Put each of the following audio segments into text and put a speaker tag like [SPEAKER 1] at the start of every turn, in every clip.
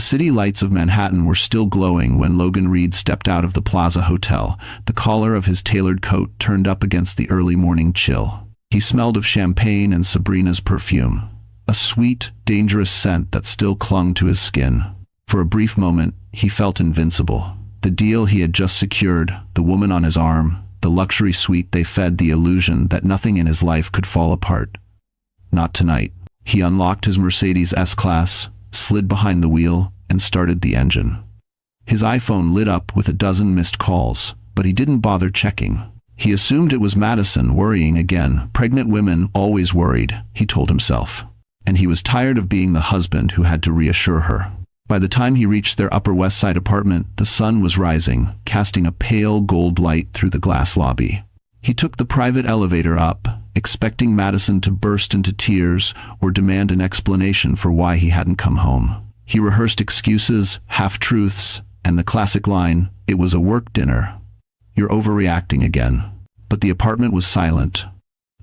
[SPEAKER 1] The city lights of Manhattan were still glowing when Logan Reed stepped out of the Plaza Hotel, the collar of his tailored coat turned up against the early morning chill. He smelled of champagne and Sabrina's perfume, a sweet, dangerous scent that still clung to his skin. For a brief moment, he felt invincible. The deal he had just secured, the woman on his arm, the luxury suite they fed the illusion that nothing in his life could fall apart. Not tonight. He unlocked his Mercedes S-Class, slid behind the wheel, and started the engine. His iPhone lit up with a dozen missed calls, but he didn't bother checking. He assumed it was Madison worrying again. Pregnant women always worried, he told himself. And he was tired of being the husband who had to reassure her. By the time he reached their Upper West Side apartment, the sun was rising, casting a pale gold light through the glass lobby. He took the private elevator up, expecting Madison to burst into tears or demand an explanation for why he hadn't come home. He rehearsed excuses, half-truths, and the classic line, "It was a work dinner. You're overreacting again." But the apartment was silent.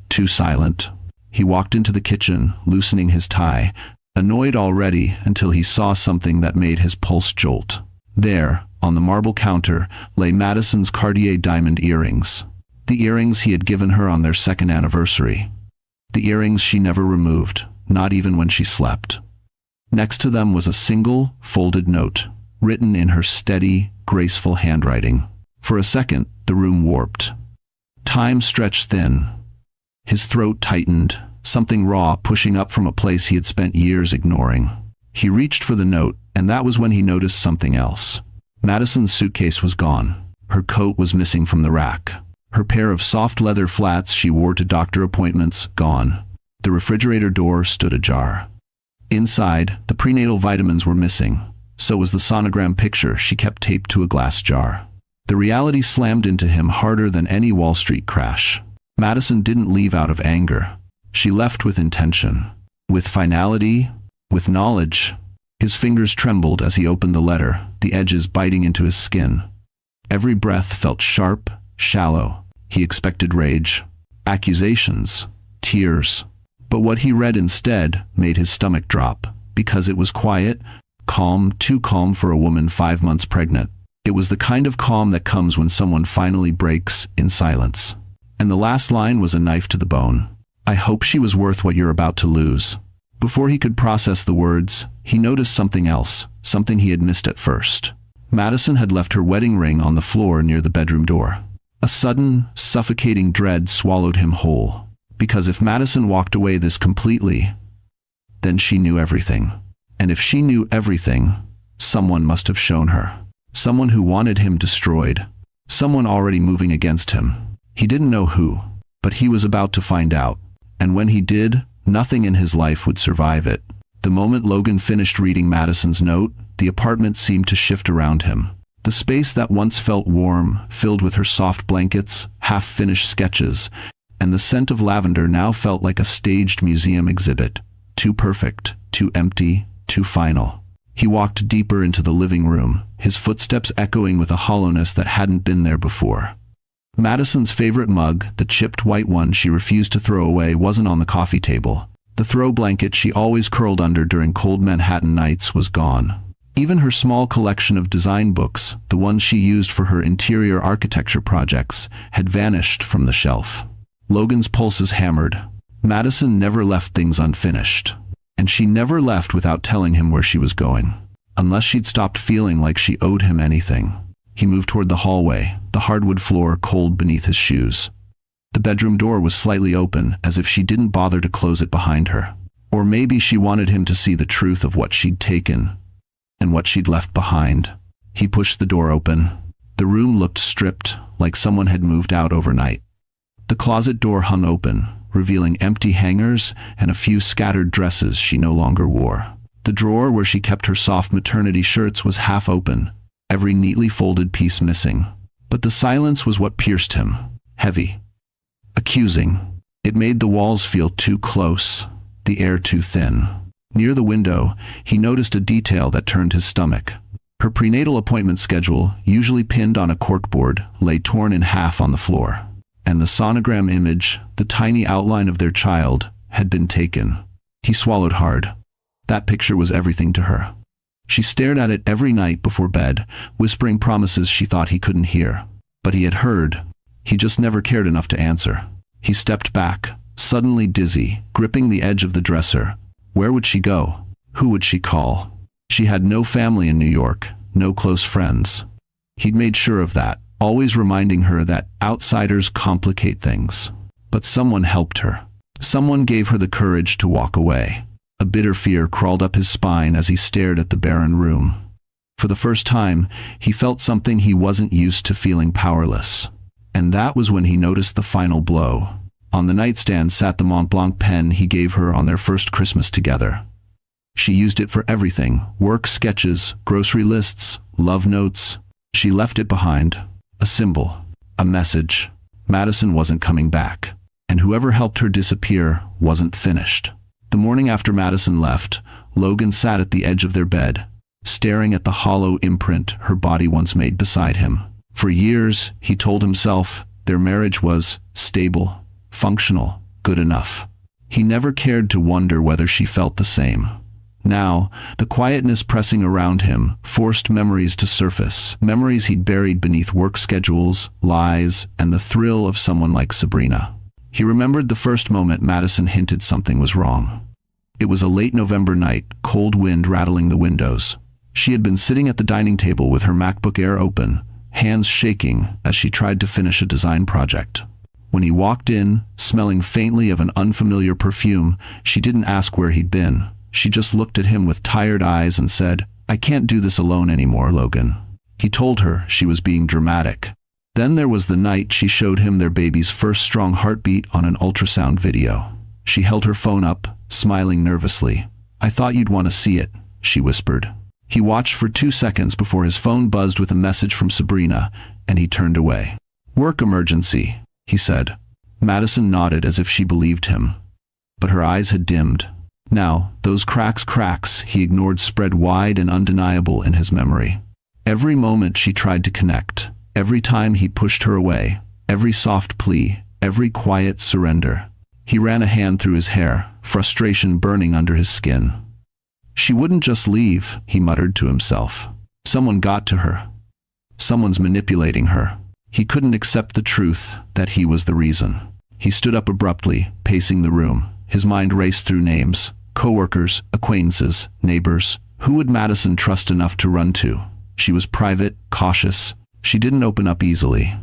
[SPEAKER 1] Too silent. He walked into the kitchen, loosening his tie, annoyed already until he saw something that made his pulse jolt. There, on the marble counter, lay Madison's Cartier diamond earrings. The earrings he had given her on their second anniversary. The earrings she never removed, not even when she slept. Next to them was a single, folded note, written in her steady, graceful handwriting. For a second, the room warped. Time stretched thin. His throat tightened, something raw pushing up from a place he had spent years ignoring. He reached for the note, and that was when he noticed something else. Madison's suitcase was gone. Her coat was missing from the rack. Her pair of soft leather flats she wore to doctor appointments, gone. The refrigerator door stood ajar. Inside, the prenatal vitamins were missing. So was the sonogram picture she kept taped to a glass jar. The reality slammed into him harder than any Wall Street crash. Madison didn't leave out of anger. She left with intention. With finality, with knowledge. His fingers trembled as he opened the letter, the edges biting into his skin. Every breath felt sharp, shallow. He expected rage, accusations, tears. But what he read instead made his stomach drop, because it was quiet, calm, too calm for a woman 5 months pregnant. It was the kind of calm that comes when someone finally breaks in silence. And the last line was a knife to the bone. "I hope she was worth what you're about to lose." Before he could process the words, he noticed something else, something he had missed at first. Madison had left her wedding ring on the floor near the bedroom door. A sudden, suffocating dread swallowed him whole. Because if Madison walked away this completely, then she knew everything. And if she knew everything, someone must have shown her. Someone who wanted him destroyed. Someone already moving against him. He didn't know who, but he was about to find out. And when he did, nothing in his life would survive it. The moment Logan finished reading Madison's note, the apartment seemed to shift around him. The space that once felt warm, filled with her soft blankets, half-finished sketches, and the scent of lavender now felt like a staged museum exhibit. Too perfect, too empty, too final. He walked deeper into the living room, his footsteps echoing with a hollowness that hadn't been there before. Madison's favorite mug, the chipped white one she refused to throw away, wasn't on the coffee table. The throw blanket she always curled under during cold Manhattan nights was gone. Even her small collection of design books, the ones she used for her interior architecture projects, had vanished from the shelf. Logan's pulses hammered. Madison never left things unfinished. And she never left without telling him where she was going. Unless she'd stopped feeling like she owed him anything. He moved toward the hallway, the hardwood floor cold beneath his shoes. The bedroom door was slightly open, as if she didn't bother to close it behind her. Or maybe she wanted him to see the truth of what she'd taken, and what she'd left behind. He pushed the door open. The room looked stripped, like someone had moved out overnight. The closet door hung open, revealing empty hangers and a few scattered dresses she no longer wore. The drawer where she kept her soft maternity shirts was half open, every neatly folded piece missing. But the silence was what pierced him, heavy, accusing. It made the walls feel too close, the air too thin. Near the window, he noticed a detail that turned his stomach. Her prenatal appointment schedule, usually pinned on a corkboard, lay torn in half on the floor. And the sonogram image, the tiny outline of their child, had been taken. He swallowed hard. That picture was everything to her. She stared at it every night before bed, whispering promises she thought he couldn't hear. But he had heard. He just never cared enough to answer. He stepped back, suddenly dizzy, gripping the edge of the dresser. Where would she go? Who would she call? She had no family in New York, no close friends. He'd made sure of that, always reminding her that outsiders complicate things. But someone helped her. Someone gave her the courage to walk away. A bitter fear crawled up his spine as he stared at the barren room. For the first time, he felt something he wasn't used to feeling: powerless. And that was when he noticed the final blow. On the nightstand sat the Mont Blanc pen he gave her on their first Christmas together. She used it for everything: work sketches, grocery lists, love notes. She left it behind. A symbol. A message. Madison wasn't coming back. And whoever helped her disappear wasn't finished. The morning after Madison left, Logan sat at the edge of their bed, staring at the hollow imprint her body once made beside him. For years, he told himself, their marriage was stable, functional, good enough. He never cared to wonder whether she felt the same. Now, the quietness pressing around him forced memories to surface, memories he'd buried beneath work schedules, lies, and the thrill of someone like Sabrina. He remembered the first moment Madison hinted something was wrong. It was a late November night, cold wind rattling the windows. She had been sitting at the dining table with her MacBook Air open, hands shaking as she tried to finish a design project. When he walked in, smelling faintly of an unfamiliar perfume, she didn't ask where he'd been. She just looked at him with tired eyes and said, "I can't do this alone anymore, Logan." He told her she was being dramatic. Then there was the night she showed him their baby's first strong heartbeat on an ultrasound video. She held her phone up, smiling nervously. "I thought you'd want to see it," she whispered. He watched for 2 seconds before his phone buzzed with a message from Sabrina, and he turned away. "Work emergency," he said. Madison nodded as if she believed him. But her eyes had dimmed. Now, those cracks he ignored spread wide and undeniable in his memory. Every moment she tried to connect. Every time he pushed her away, every soft plea, every quiet surrender. He ran a hand through his hair, frustration burning under his skin. She wouldn't just leave, he muttered to himself. Someone got to her. Someone's manipulating her. He couldn't accept the truth that he was the reason. He stood up abruptly, pacing the room. His mind raced through names: coworkers, acquaintances, neighbors. Who would Madison trust enough to run to? She was private, cautious. She didn't open up easily.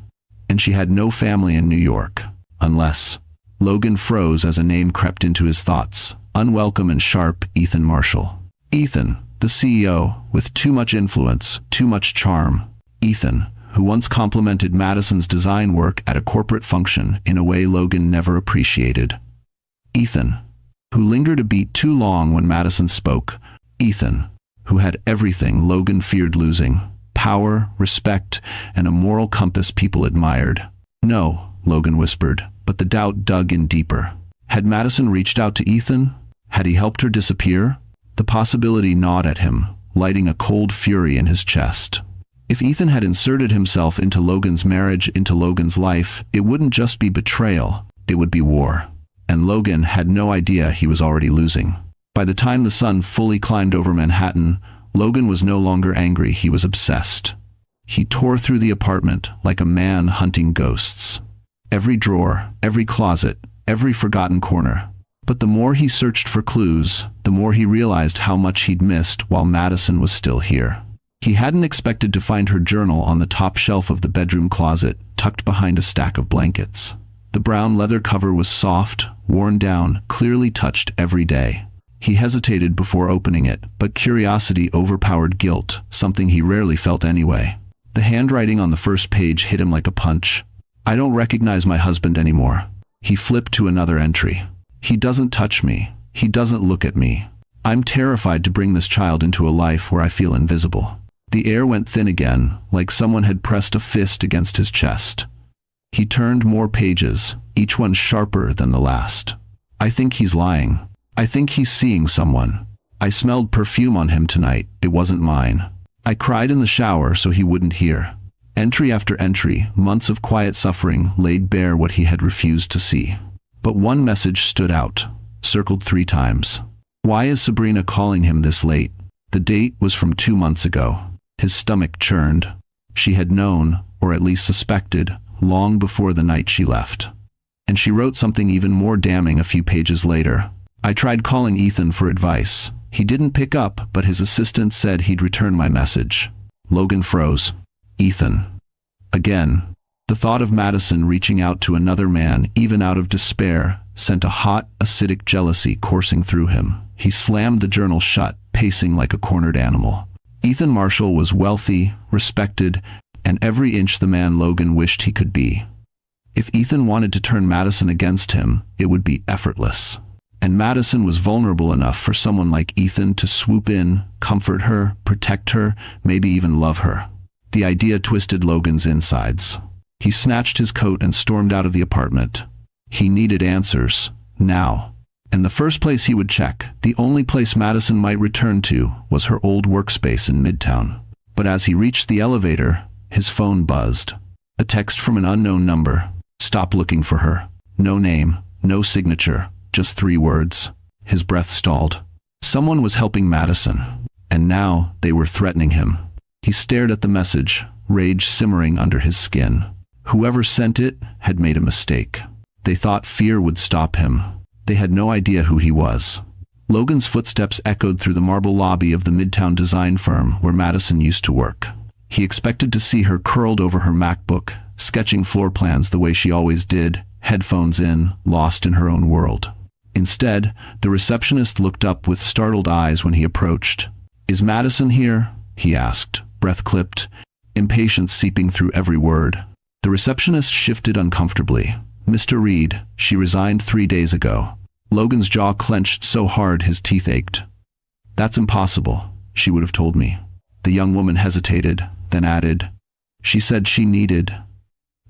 [SPEAKER 1] And she had no family in New York. Unless... Logan froze as a name crept into his thoughts. Unwelcome and sharp: Ethan Marshall. Ethan, the CEO, with too much influence, too much charm. Ethan, who once complimented Madison's design work at a corporate function in a way Logan never appreciated. Ethan, who lingered a beat too long when Madison spoke. Ethan, who had everything Logan feared losing: power, respect, and a moral compass people admired. "No," Logan whispered, but the doubt dug in deeper. Had Madison reached out to Ethan? Had he helped her disappear? The possibility gnawed at him, lighting a cold fury in his chest. If Ethan had inserted himself into Logan's marriage, into Logan's life, it wouldn't just be betrayal, it would be war. And Logan had no idea he was already losing. By the time the sun fully climbed over Manhattan, Logan was no longer angry, he was obsessed. He tore through the apartment like a man hunting ghosts. Every drawer, every closet, every forgotten corner. But the more he searched for clues, the more he realized how much he'd missed while Madison was still here. He hadn't expected to find her journal on the top shelf of the bedroom closet, tucked behind a stack of blankets. The brown leather cover was soft, worn down, clearly touched every day. He hesitated before opening it, but curiosity overpowered guilt, something he rarely felt anyway. The handwriting on the first page hit him like a punch. "I don't recognize my husband anymore." He flipped to another entry. "He doesn't touch me. He doesn't look at me. I'm terrified to bring this child into a life where I feel invisible." The air went thin again, like someone had pressed a fist against his chest. He turned more pages, each one sharper than the last. "I think he's lying. I think he's seeing someone. I smelled perfume on him tonight. It wasn't mine. I cried in the shower so he wouldn't hear." Entry after entry, months of quiet suffering laid bare what he had refused to see. But one message stood out, circled 3 times. "Why is Sabrina calling him this late?" The date was from 2 months ago. His stomach churned. She had known, or at least suspected, long before the night she left. And she wrote something even more damning a few pages later. I tried calling Ethan for advice. He didn't pick up, but his assistant said he'd return my message. Logan froze. Ethan. Again. The thought of Madison reaching out to another man, even out of despair, sent a hot, acidic jealousy coursing through him. He slammed the journal shut, pacing like a cornered animal. Ethan Marshall was wealthy, respected, and every inch the man Logan wished he could be. If Ethan wanted to turn Madison against him, it would be effortless. And Madison was vulnerable enough for someone like Ethan to swoop in, comfort her, protect her, maybe even love her. The idea twisted Logan's insides. He snatched his coat and stormed out of the apartment. He needed answers, now. And the first place he would check, the only place Madison might return to, was her old workspace in Midtown. But as he reached the elevator, his phone buzzed. A text from an unknown number. Stop looking for her. No name, no signature, just 3 words. His breath stalled. Someone was helping Madison, and now they were threatening him. He stared at the message, rage simmering under his skin. Whoever sent it had made a mistake. They thought fear would stop him. They had no idea who he was. Logan's footsteps echoed through the marble lobby of the Midtown design firm where Madison used to work. He expected to see her curled over her MacBook, sketching floor plans the way she always did, headphones in, lost in her own world. Instead, the receptionist looked up with startled eyes when he approached. "Is Madison here?" he asked, breath clipped, impatience seeping through every word. The receptionist shifted uncomfortably. "Mr. Reed, she resigned 3 days ago." Logan's jaw clenched so hard his teeth ached. "That's impossible," she would have told me. The young woman hesitated, then added, "She said she needed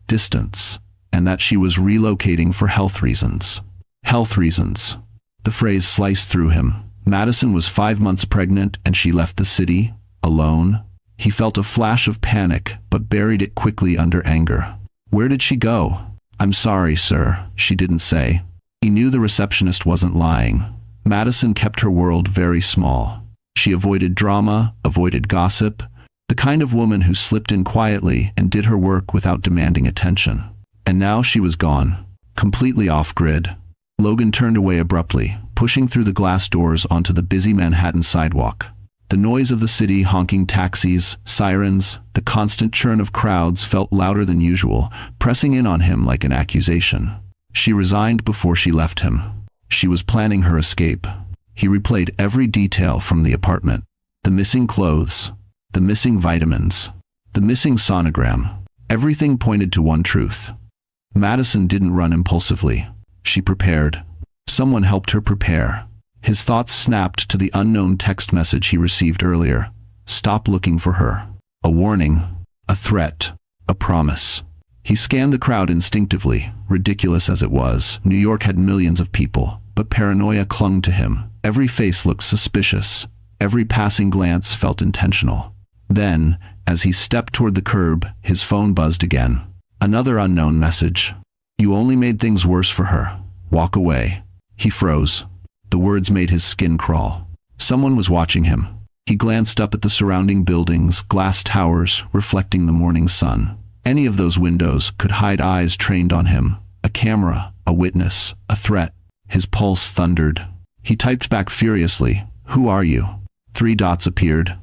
[SPEAKER 1] distance, and that she was relocating for health reasons." Health reasons. The phrase sliced through him. Madison was 5 months pregnant and she left the city, alone. He felt a flash of panic, but buried it quickly under anger. "Where did she go?" "I'm sorry, sir," she didn't say. He knew the receptionist wasn't lying. Madison kept her world very small. She avoided drama, avoided gossip, the kind of woman who slipped in quietly and did her work without demanding attention. And now she was gone, completely off-grid. Logan turned away abruptly, pushing through the glass doors onto the busy Manhattan sidewalk. The noise of the city, honking taxis, sirens, the constant churn of crowds felt louder than usual, pressing in on him like an accusation. She resigned before she left him. She was planning her escape. He replayed every detail from the apartment. The missing clothes, the missing vitamins, the missing sonogram. Everything pointed to one truth. Madison didn't run impulsively. She prepared. Someone helped her prepare. His thoughts snapped to the unknown text message he received earlier. Stop looking for her. A warning, a threat, a promise. He scanned the crowd instinctively, ridiculous as it was. New York had millions of people, but paranoia clung to him. Every face looked suspicious. Every passing glance felt intentional. Then, as he stepped toward the curb, his phone buzzed again. Another unknown message. You only made things worse for her. Walk away. He froze. The words made his skin crawl. Someone was watching him. He glanced up at the surrounding buildings, glass towers reflecting the morning sun. Any of those windows could hide eyes trained on him. A camera, a witness, a threat. His pulse thundered. He typed back furiously. Who are you? 3 dots appeared,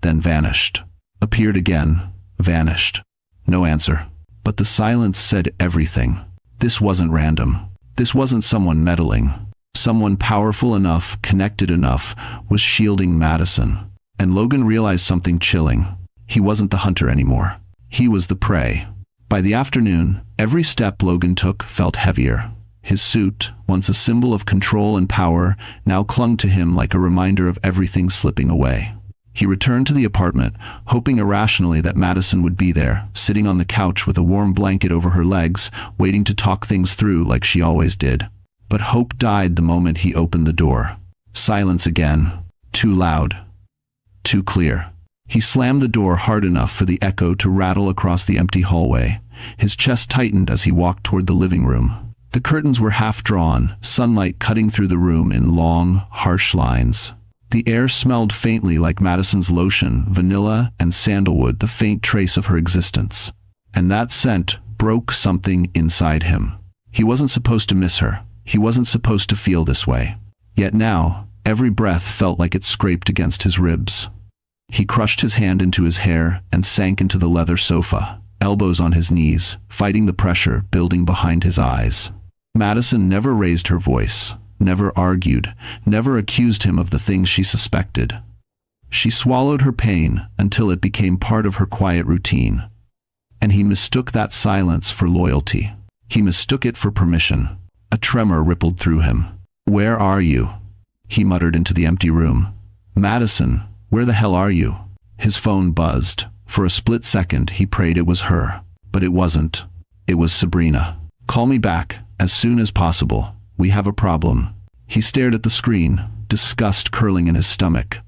[SPEAKER 1] then vanished. Appeared again, vanished. No answer. But the silence said everything. This wasn't random. This wasn't someone meddling. Someone powerful enough, connected enough, was shielding Madison. And Logan realized something chilling. He wasn't the hunter anymore. He was the prey. By the afternoon, every step Logan took felt heavier. His suit, once a symbol of control and power, now clung to him like a reminder of everything slipping away. He returned to the apartment, hoping irrationally that Madison would be there, sitting on the couch with a warm blanket over her legs, waiting to talk things through like she always did. But hope died the moment he opened the door. Silence again. Too loud. Too clear. He slammed the door hard enough for the echo to rattle across the empty hallway. His chest tightened as he walked toward the living room. The curtains were half drawn, sunlight cutting through the room in long, harsh lines. The air smelled faintly like Madison's lotion, vanilla, and sandalwood, the faint trace of her existence. And that scent broke something inside him. He wasn't supposed to miss her. He wasn't supposed to feel this way. Yet now, every breath felt like it scraped against his ribs. He crushed his hand into his hair and sank into the leather sofa, elbows on his knees, fighting the pressure building behind his eyes. Madison never raised her voice, never argued, never accused him of the things she suspected. She swallowed her pain until it became part of her quiet routine. And he mistook that silence for loyalty. He mistook it for permission. A tremor rippled through him. "Where are you?" he muttered into the empty room. "Madison, where the hell are you?" His phone buzzed. For a split second, he prayed it was her. But it wasn't. It was Sabrina. "Call me back, as soon as possible. We have a problem." He stared at the screen, disgust curling in his stomach.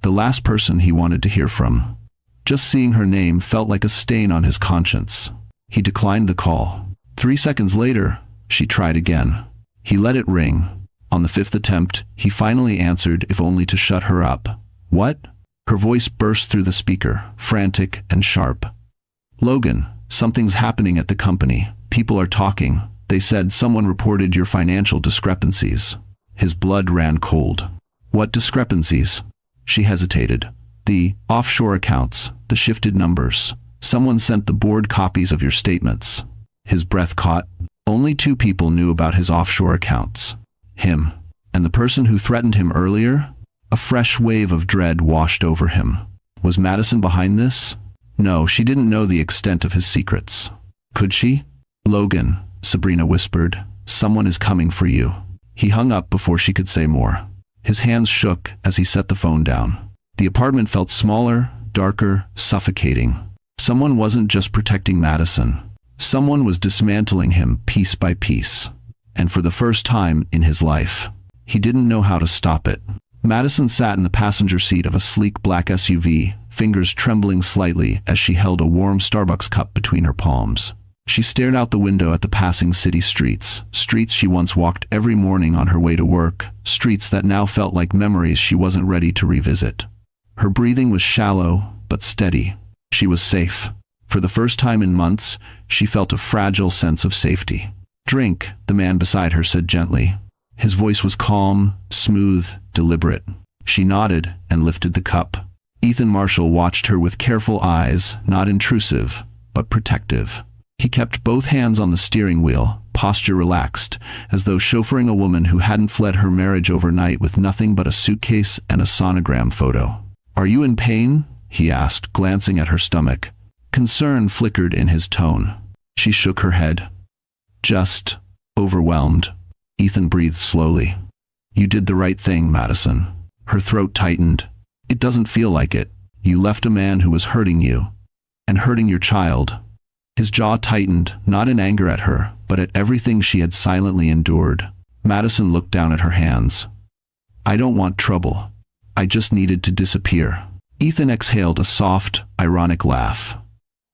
[SPEAKER 1] The last person he wanted to hear from. Just seeing her name felt like a stain on his conscience. He declined the call. 3 seconds later, she tried again. He let it ring. On the 5th attempt, he finally answered, if only to shut her up. "What?" Her voice burst through the speaker, frantic and sharp. "Logan, something's happening at the company. People are talking. They said someone reported your financial discrepancies." His blood ran cold. "What discrepancies?" She hesitated. "The offshore accounts, the shifted numbers. Someone sent the board copies of your statements." His breath caught. Only 2 people knew about his offshore accounts. Him, and the person who threatened him earlier. A fresh wave of dread washed over him. Was Madison behind this? No, she didn't know the extent of his secrets. Could she? "Logan," Sabrina whispered, "someone is coming for you." He hung up before she could say more. His hands shook as he set the phone down. The apartment felt smaller, darker, suffocating. Someone wasn't just protecting Madison. Someone was dismantling him piece by piece. And for the first time in his life, he didn't know how to stop it. Madison sat in the passenger seat of a sleek black SUV, fingers trembling slightly as she held a warm Starbucks cup between her palms. She stared out the window at the passing city streets, streets she once walked every morning on her way to work, streets that now felt like memories she wasn't ready to revisit. Her breathing was shallow, but steady. She was safe. For the first time in months, she felt a fragile sense of safety. "Drink," the man beside her said gently. His voice was calm, smooth, deliberate. She nodded and lifted the cup. Ethan Marshall watched her with careful eyes, not intrusive, but protective. He kept both hands on the steering wheel, posture relaxed, as though chauffeuring a woman who hadn't fled her marriage overnight with nothing but a suitcase and a sonogram photo. "Are you in pain?" he asked, glancing at her stomach. Concern flickered in his tone. She shook her head. "Just overwhelmed." Ethan breathed slowly. "You did the right thing, Madison." Her throat tightened. "It doesn't feel like it. You left a man who was hurting you. And hurting your child." His jaw tightened, not in anger at her, but at everything she had silently endured. Madison looked down at her hands. "I don't want trouble. I just needed to disappear." Ethan exhaled a soft, ironic laugh.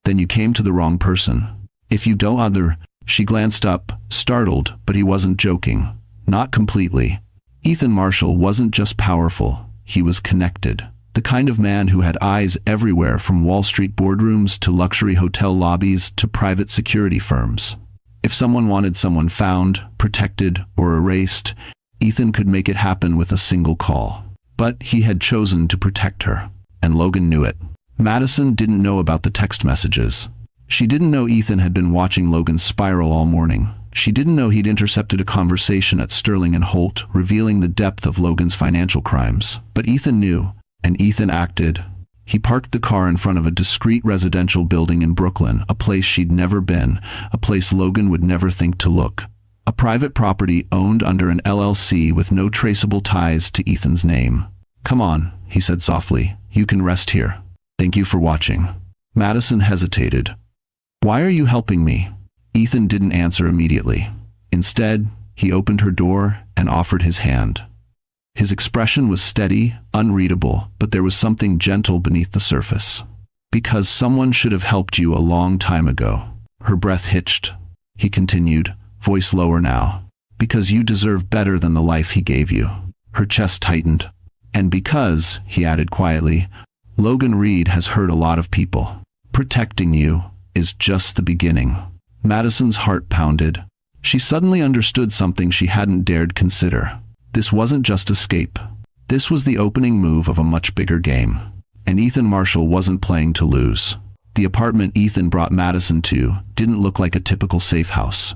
[SPEAKER 1] "Then you came to the wrong person. If you don't other..." She glanced up, startled, but he wasn't joking. Not completely. Ethan Marshall wasn't just powerful, he was connected. The kind of man who had eyes everywhere, from Wall Street boardrooms to luxury hotel lobbies to private security firms. If someone wanted someone found, protected, or erased, Ethan could make it happen with a single call. But he had chosen to protect her, and Logan knew it. Madison didn't know about the text messages. She didn't know Ethan had been watching Logan's spiral all morning. She didn't know he'd intercepted a conversation at Sterling and Holt, revealing the depth of Logan's financial crimes. But Ethan knew, and Ethan acted. He parked the car in front of a discreet residential building in Brooklyn, a place she'd never been, a place Logan would never think to look. A private property owned under an LLC with no traceable ties to Ethan's name. "Come on," he said softly. "You can rest here. Thank you for watching." Madison hesitated. "Why are you helping me?" Ethan didn't answer immediately. Instead, he opened her door and offered his hand. His expression was steady, unreadable, but there was something gentle beneath the surface. "Because someone should have helped you a long time ago." Her breath hitched. He continued, voice lower now. "Because you deserve better than the life he gave you." Her chest tightened. And because, he added quietly, Logan Reed has hurt a lot of people. Protecting you is just the beginning. Madison's heart pounded. She suddenly understood something she hadn't dared consider. This wasn't just escape. This was the opening move of a much bigger game. And Ethan Marshall wasn't playing to lose. The apartment Ethan brought Madison to didn't look like a typical safe house.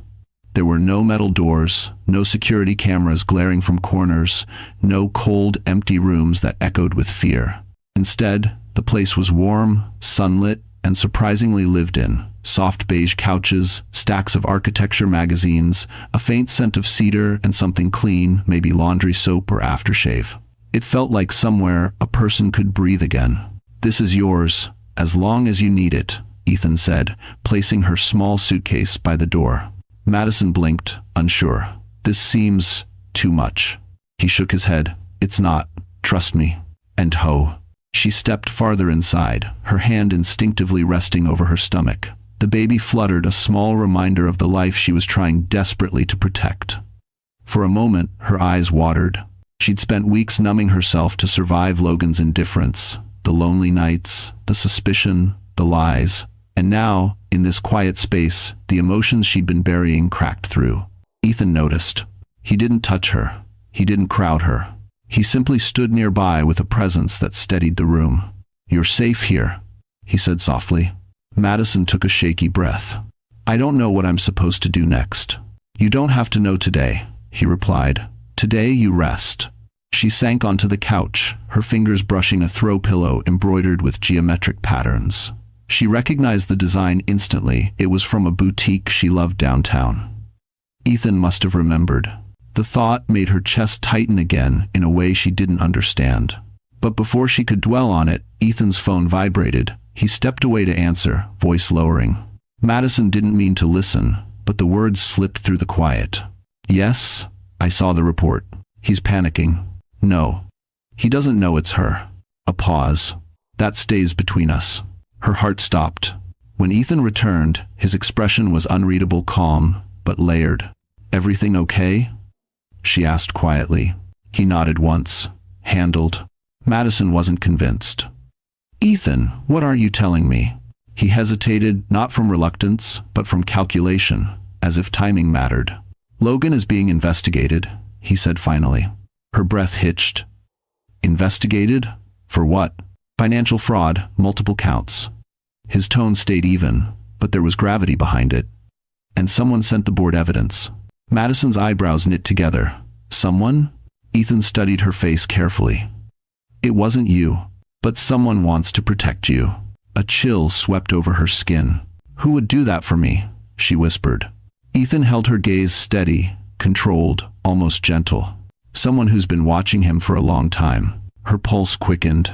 [SPEAKER 1] There were no metal doors, no security cameras glaring from corners, no cold, empty rooms that echoed with fear. Instead, the place was warm, sunlit, and surprisingly lived in. Soft beige couches, stacks of architecture magazines, a faint scent of cedar, and something clean, maybe laundry soap or aftershave. It felt like somewhere a person could breathe again. "This is yours, as long as you need it," Ethan said, placing her small suitcase by the door. Madison blinked, unsure. "This seems too much." He shook his head. "It's not. Trust me." And ho. She stepped farther inside, her hand instinctively resting over her stomach. The baby fluttered, a small reminder of the life she was trying desperately to protect. For a moment, her eyes watered. She'd spent weeks numbing herself to survive Logan's indifference, the lonely nights, the suspicion, the lies. And now, in this quiet space, the emotions she'd been burying cracked through. Ethan noticed. He didn't touch her. He didn't crowd her. He simply stood nearby with a presence that steadied the room. "You're safe here," he said softly. Madison took a shaky breath. "I don't know what I'm supposed to do next." "You don't have to know today," he replied. "Today you rest." She sank onto the couch, her fingers brushing a throw pillow embroidered with geometric patterns. She recognized the design instantly. It was from a boutique she loved downtown. Ethan must have remembered. The thought made her chest tighten again in a way she didn't understand. But before she could dwell on it, Ethan's phone vibrated. He stepped away to answer, voice lowering. Madison didn't mean to listen, but the words slipped through the quiet. "Yes, I saw the report." He's panicking. "No. He doesn't know it's her." A pause. "That stays between us." Her heart stopped. When Ethan returned, his expression was unreadable calm, but layered. "Everything okay?" she asked quietly. He nodded once. "Handled." Madison wasn't convinced. "Ethan, what are you telling me?" He hesitated, not from reluctance, but from calculation, as if timing mattered. "Logan is being investigated," he said finally. Her breath hitched. "Investigated? For what?" "Financial fraud, multiple counts." His tone stayed even, but there was gravity behind it. "And someone sent the board evidence." Madison's eyebrows knit together. "Someone?" Ethan studied her face carefully. "It wasn't you, but someone wants to protect you." A chill swept over her skin. "Who would do that for me?" she whispered. Ethan held her gaze steady, controlled, almost gentle. "Someone who's been watching him for a long time." Her pulse quickened.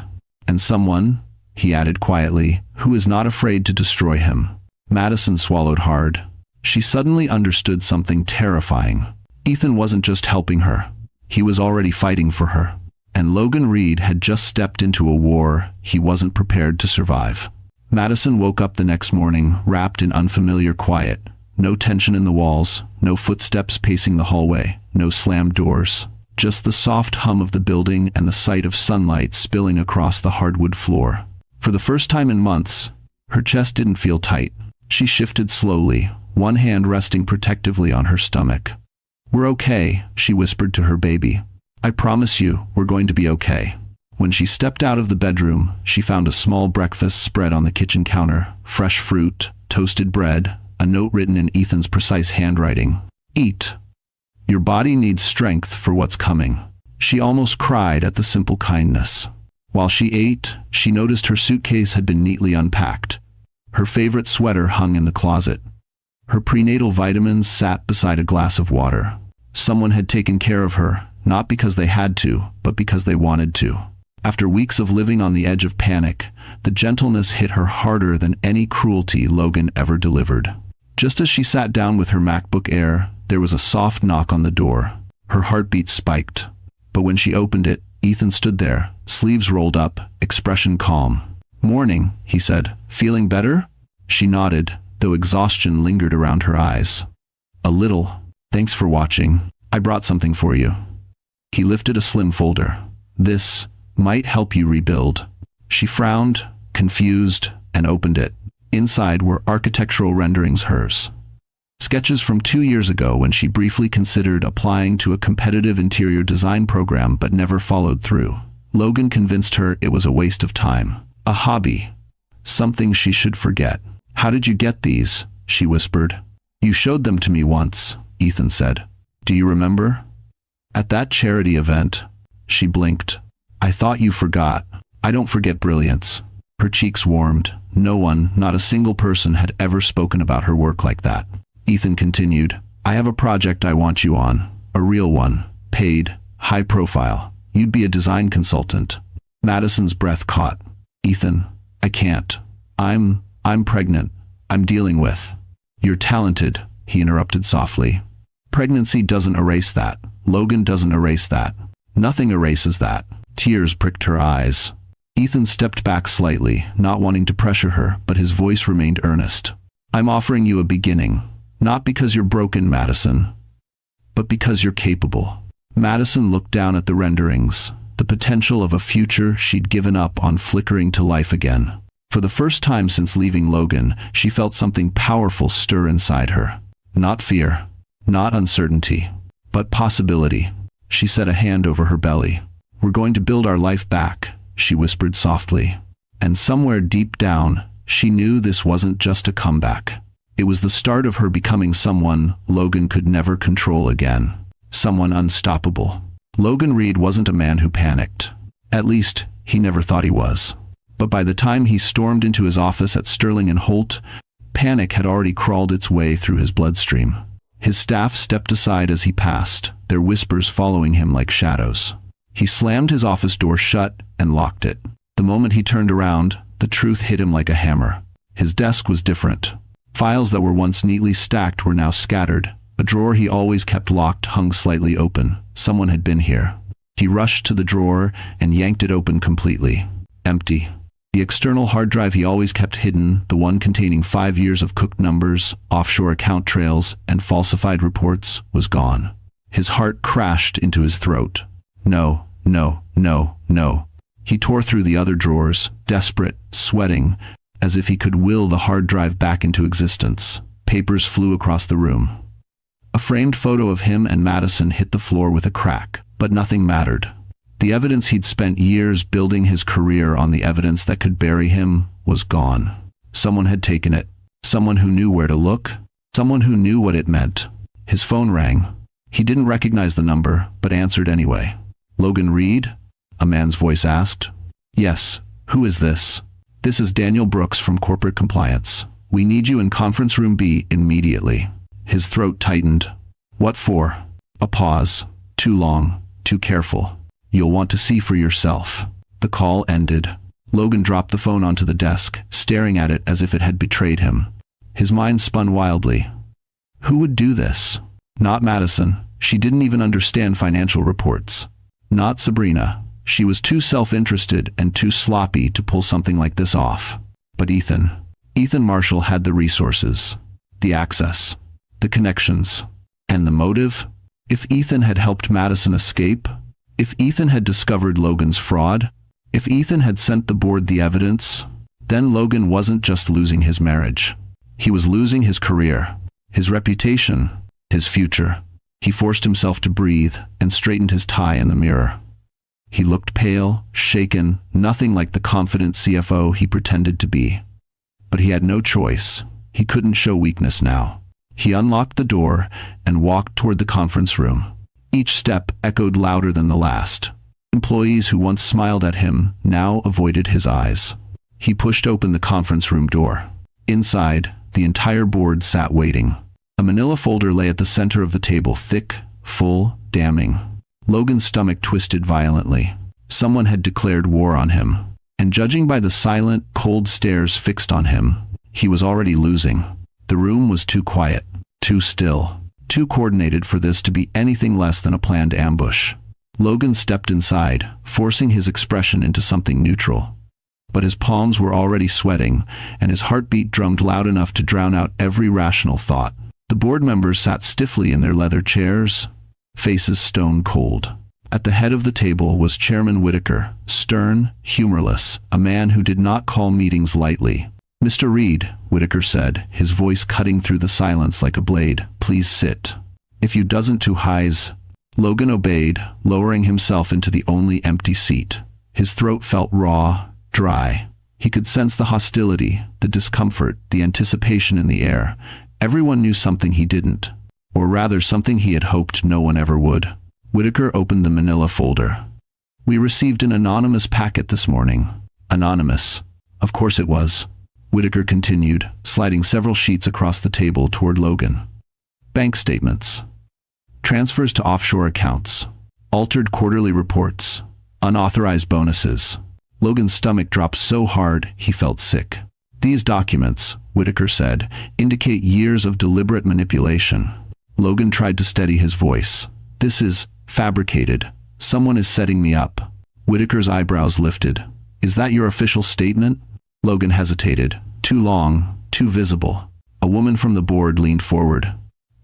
[SPEAKER 1] "And someone," he added quietly, "who is not afraid to destroy him." Madison swallowed hard. She suddenly understood something terrifying. Ethan wasn't just helping her. He was already fighting for her. And Logan Reed had just stepped into a war he wasn't prepared to survive. Madison woke up the next morning, wrapped in unfamiliar quiet. No tension in the walls, no footsteps pacing the hallway, no slammed doors. Just the soft hum of the building and the sight of sunlight spilling across the hardwood floor. For the first time in months, her chest didn't feel tight. She shifted slowly, one hand resting protectively on her stomach. "We're okay," she whispered to her baby. "I promise you, we're going to be okay." When she stepped out of the bedroom, she found a small breakfast spread on the kitchen counter. Fresh fruit, toasted bread, a note written in Ethan's precise handwriting. "Eat. Your body needs strength for what's coming." She almost cried at the simple kindness. While she ate, she noticed her suitcase had been neatly unpacked. Her favorite sweater hung in the closet. Her prenatal vitamins sat beside a glass of water. Someone had taken care of her, not because they had to, but because they wanted to. After weeks of living on the edge of panic, the gentleness hit her harder than any cruelty Logan ever delivered. Just as she sat down with her MacBook Air, there was a soft knock on the door. Her heartbeat spiked. But when she opened it, Ethan stood there, sleeves rolled up, expression calm. "Morning," he said. "Feeling better?" She nodded, though exhaustion lingered around her eyes. "A little. Thanks for watching. I brought something for you." He lifted a slim folder. "This might help you rebuild. She frowned, confused, and opened it. Inside were architectural renderings hers. Sketches from 2 years ago when she briefly considered applying to a competitive interior design program but never followed through. Logan convinced her it was a waste of time. A hobby. Something she should forget. "How did you get these?" she whispered. "You showed them to me once," Ethan said. "Do you remember?" "At that charity event." She blinked. "I thought you forgot." "I don't forget brilliance." Her cheeks warmed. No one, not a single person, had ever spoken about her work like that. Ethan continued, "I have a project I want you on. A real one. Paid. High profile. You'd be a design consultant." Madison's breath caught. "Ethan, I can't. I'm pregnant. I'm dealing with." "You're talented," he interrupted softly. "Pregnancy doesn't erase that. Logan doesn't erase that. Nothing erases that." Tears pricked her eyes. Ethan stepped back slightly, not wanting to pressure her, but his voice remained earnest. "I'm offering you a beginning. Not because you're broken, Madison, but because you're capable." Madison looked down at the renderings, the potential of a future she'd given up on flickering to life again. For the first time since leaving Logan, she felt something powerful stir inside her. Not fear, not uncertainty, but possibility. She set a hand over her belly. "We're going to build our life back," she whispered softly. And somewhere deep down, she knew this wasn't just a comeback. It was the start of her becoming someone Logan could never control again. Someone unstoppable. Logan Reed wasn't a man who panicked. At least, he never thought he was. But by the time he stormed into his office at Sterling and Holt, panic had already crawled its way through his bloodstream. His staff stepped aside as he passed, their whispers following him like shadows. He slammed his office door shut and locked it. The moment he turned around, the truth hit him like a hammer. His desk was different. Files that were once neatly stacked were now scattered. A drawer he always kept locked hung slightly open. Someone had been here. He rushed to the drawer and yanked it open completely. Empty. The external hard drive he always kept hidden, the one containing 5 years of cooked numbers, offshore account trails, and falsified reports, was gone. His heart crashed into his throat. No, no, no, no. He tore through the other drawers, desperate, sweating, as if he could will the hard drive back into existence. Papers flew across the room. A framed photo of him and Madison hit the floor with a crack, but nothing mattered. The evidence he'd spent years building his career on, the evidence that could bury him, was gone. Someone had taken it. Someone who knew where to look. Someone who knew what it meant. His phone rang. He didn't recognize the number, but answered anyway. "Logan Reed?" a man's voice asked. "Yes. Who is this?" "This is Daniel Brooks from Corporate Compliance. We need you in Conference Room B immediately." His throat tightened. "What for?" A pause. Too long. Too careful. "You'll want to see for yourself." The call ended. Logan dropped the phone onto the desk, staring at it as if it had betrayed him. His mind spun wildly. Who would do this? Not Madison. She didn't even understand financial reports. Not Sabrina. She was too self-interested and too sloppy to pull something like this off. But Ethan. Ethan Marshall had the resources, the access, the connections, and the motive. If Ethan had helped Madison escape, if Ethan had discovered Logan's fraud, if Ethan had sent the board the evidence, then Logan wasn't just losing his marriage. He was losing his career, his reputation, his future. He forced himself to breathe and straightened his tie in the mirror. He looked pale, shaken, nothing like the confident CFO he pretended to be. But he had no choice. He couldn't show weakness now. He unlocked the door and walked toward the conference room. Each step echoed louder than the last. Employees who once smiled at him now avoided his eyes. He pushed open the conference room door. Inside, the entire board sat waiting. A manila folder lay at the center of the table, thick, full, damning. Logan's stomach twisted violently. Someone had declared war on him. And judging by the silent, cold stares fixed on him, he was already losing. The room was too quiet, too still, too coordinated for this to be anything less than a planned ambush. Logan stepped inside, forcing his expression into something neutral. But his palms were already sweating, and his heartbeat drummed loud enough to drown out every rational thought. The board members sat stiffly in their leather chairs, faces stone cold. At the head of the table was Chairman Whitaker, stern, humorless, a man who did not call meetings lightly. "Mr. Reed," Whitaker said, his voice cutting through the silence like a blade, "please sit. If you doesn't too highs." Logan obeyed, lowering himself into the only empty seat. His throat felt raw, dry. He could sense the hostility, the discomfort, the anticipation in the air. Everyone knew something he didn't, or rather something he had hoped no one ever would. Whitaker opened the manila folder. "We received an anonymous packet this morning." Anonymous. Of course it was. Whitaker continued, sliding several sheets across the table toward Logan. Bank statements. Transfers to offshore accounts. Altered quarterly reports. Unauthorized bonuses. Logan's stomach dropped so hard he felt sick. "These documents," Whitaker said, "indicate years of deliberate manipulation." Logan tried to steady his voice. "This is fabricated. Someone is setting me up." Whitaker's eyebrows lifted. "Is that your official statement?" Logan hesitated. Too long, too visible. A woman from the board leaned forward.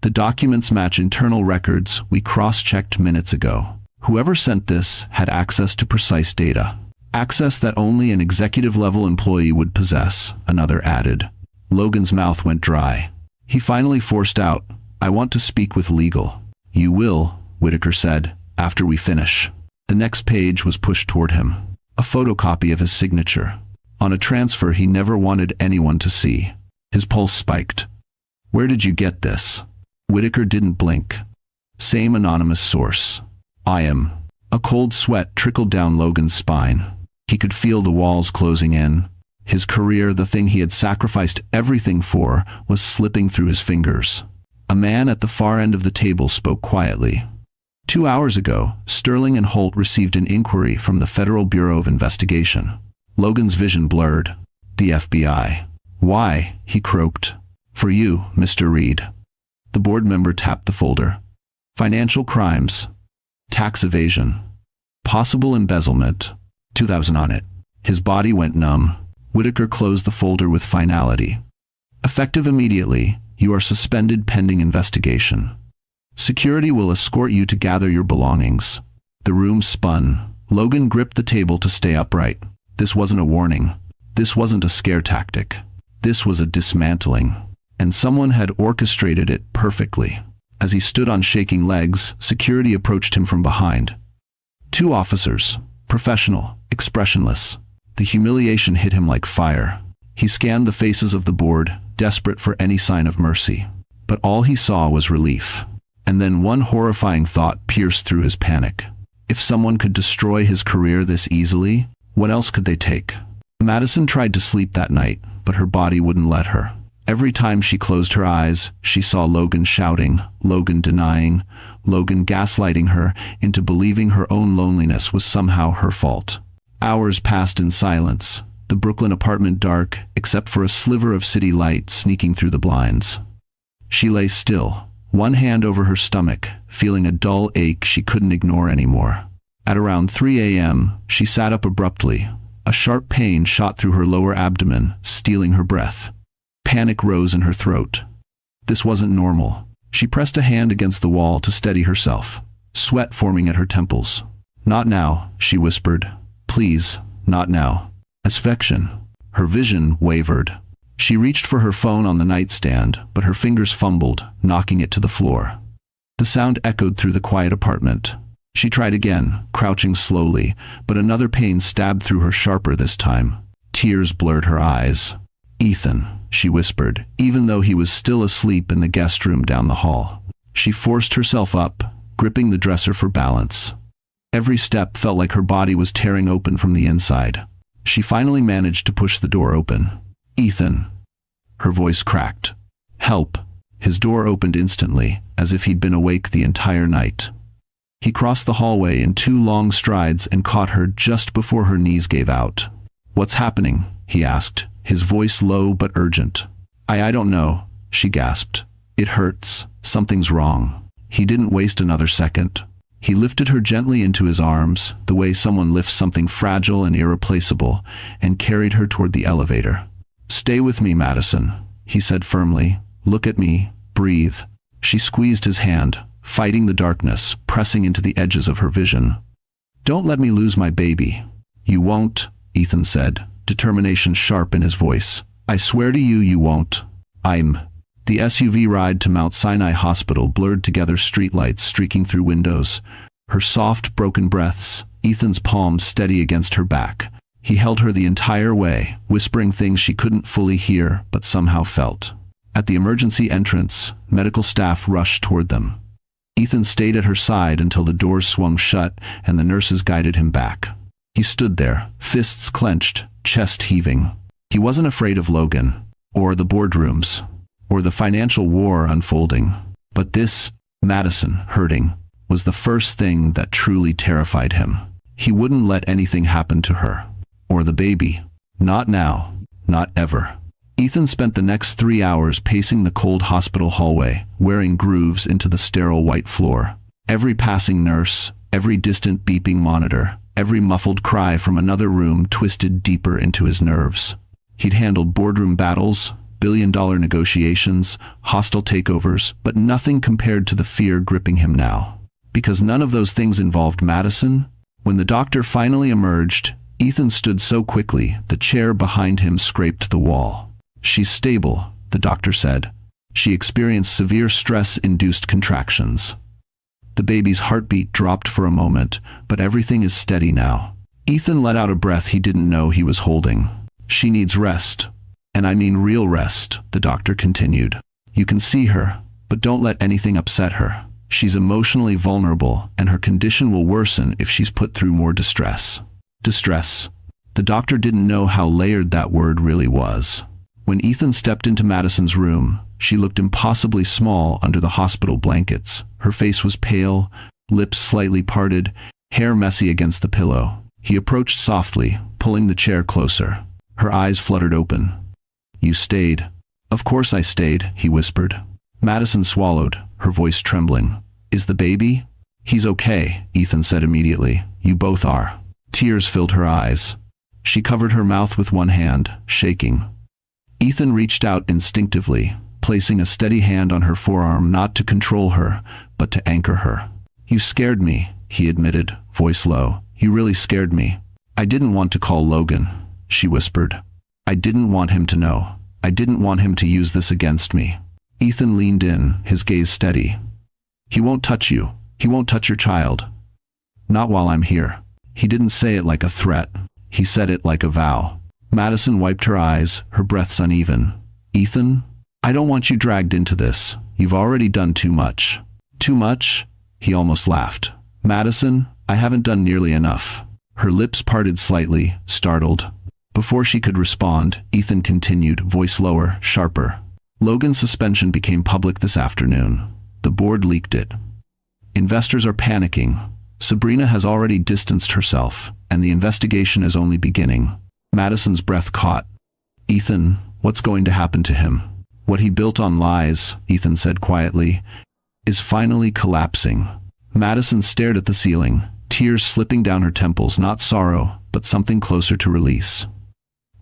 [SPEAKER 1] "The documents match internal records we cross-checked minutes ago. Whoever sent this had access to precise data. Access that only an executive-level employee would possess," another added. Logan's mouth went dry. He finally forced out, "I want to speak with legal." "You will," Whitaker said, "after we finish." The next page was pushed toward him. A photocopy of his signature. On a transfer he never wanted anyone to see. His pulse spiked. "Where did you get this?" Whitaker didn't blink. "Same anonymous source." "I am." A cold sweat trickled down Logan's spine. He could feel the walls closing in. His career, the thing he had sacrificed everything for, was slipping through his fingers. A man at the far end of the table spoke quietly. 2 hours ago, Sterling and Holt received an inquiry from the Federal Bureau of Investigation. Logan's vision blurred. "The FBI." "Why?" he croaked. "For you, Mr. Reed." The board member tapped the folder. "Financial crimes. Tax evasion. Possible embezzlement. 2,000 on it." His body went numb. Whitaker closed the folder with finality. "Effective immediately, you are suspended pending investigation. Security will escort you to gather your belongings." The room spun. Logan gripped the table to stay upright. This wasn't a warning. This wasn't a scare tactic. This was a dismantling. And someone had orchestrated it perfectly. As he stood on shaking legs, security approached him from behind. 2 officers, professional, expressionless. The humiliation hit him like fire. He scanned the faces of the board, desperate for any sign of mercy. But all he saw was relief. And then one horrifying thought pierced through his panic. If someone could destroy his career this easily, what else could they take? Madison tried to sleep that night, but her body wouldn't let her. Every time she closed her eyes, she saw Logan shouting, Logan denying, Logan gaslighting her into believing her own loneliness was somehow her fault. Hours passed in silence, the Brooklyn apartment dark, except for a sliver of city light sneaking through the blinds. She lay still, one hand over her stomach, feeling a dull ache she couldn't ignore anymore. At around 3 a.m., she sat up abruptly. A sharp pain shot through her lower abdomen, stealing her breath. Panic rose in her throat. This wasn't normal. She pressed a hand against the wall to steady herself, sweat forming at her temples. "Not now," she whispered. "Please, not now." Asphyxiation. Her vision wavered. She reached for her phone on the nightstand, but her fingers fumbled, knocking it to the floor. The sound echoed through the quiet apartment. She tried again, crouching slowly, but another pain stabbed through her sharper this time. Tears blurred her eyes. "Ethan," she whispered, even though he was still asleep in the guest room down the hall. She forced herself up, gripping the dresser for balance. Every step felt like her body was tearing open from the inside. She finally managed to push the door open. "Ethan." Her voice cracked. "Help." His door opened instantly, as if he'd been awake the entire night. He crossed the hallway in 2 long strides and caught her just before her knees gave out. "What's happening?" he asked, his voice low but urgent. I don't know," she gasped. "It hurts. Something's wrong." He didn't waste another second. He lifted her gently into his arms, the way someone lifts something fragile and irreplaceable, and carried her toward the elevator. "Stay with me, Madison," he said firmly. "Look at me. Breathe." She squeezed his hand, fighting the darkness, pressing into the edges of her vision. "Don't let me lose my baby." "You won't," Ethan said, determination sharp in his voice. "I swear to you, you won't." The SUV ride to Mount Sinai Hospital blurred together, streetlights streaking through windows. Her soft, broken breaths, Ethan's palms steady against her back. He held her the entire way, whispering things she couldn't fully hear but somehow felt. At the emergency entrance, medical staff rushed toward them. Ethan stayed at her side until the doors swung shut and the nurses guided him back. He stood there, fists clenched, chest heaving. He wasn't afraid of Logan, or the boardrooms, or the financial war unfolding. But this, Madison, hurting, was the first thing that truly terrified him. He wouldn't let anything happen to her. Or the baby. Not now. Not ever. Ethan spent the next 3 hours pacing the cold hospital hallway, wearing grooves into the sterile white floor. Every passing nurse, every distant beeping monitor, every muffled cry from another room twisted deeper into his nerves. He'd handled boardroom battles, billion-dollar negotiations, hostile takeovers, but nothing compared to the fear gripping him now. Because none of those things involved Madison. When the doctor finally emerged, Ethan stood so quickly, the chair behind him scraped the wall. "She's stable," the doctor said. "She experienced severe stress-induced contractions." The baby's heartbeat dropped for a moment, but everything is steady now. Ethan let out a breath he didn't know he was holding. "She needs rest. And I mean real rest," the doctor continued. "You can see her, but don't let anything upset her. She's emotionally vulnerable, and her condition will worsen if she's put through more distress." Distress. The doctor didn't know how layered that word really was. When Ethan stepped into Madison's room, she looked impossibly small under the hospital blankets. Her face was pale, lips slightly parted, hair messy against the pillow. He approached softly, pulling the chair closer. Her eyes fluttered open. "You stayed." "Of course I stayed," he whispered. Madison swallowed, her voice trembling. "Is the baby?" "He's okay," Ethan said immediately. "You both are." Tears filled her eyes. She covered her mouth with one hand, shaking. Ethan reached out instinctively, placing a steady hand on her forearm, not to control her, but to anchor her. "You scared me," he admitted, voice low. "You really scared me." "I didn't want to call Logan," she whispered. "I didn't want him to know. I didn't want him to use this against me." Ethan leaned in, his gaze steady. "He won't touch you. He won't touch your child. Not while I'm here." He didn't say it like a threat. He said it like a vow. Madison wiped her eyes, her breaths uneven. "Ethan, I don't want you dragged into this. You've already done too much." "Too much?" He almost laughed. "Madison, I haven't done nearly enough." Her lips parted slightly, startled. Before she could respond, Ethan continued, voice lower, sharper. "Logan's suspension became public this afternoon. The board leaked it. Investors are panicking. Sabrina has already distanced herself, and the investigation is only beginning." Madison's breath caught. "Ethan, what's going to happen to him?" "What he built on lies," Ethan said quietly, "is finally collapsing." Madison stared at the ceiling, tears slipping down her temples, not sorrow, but something closer to release.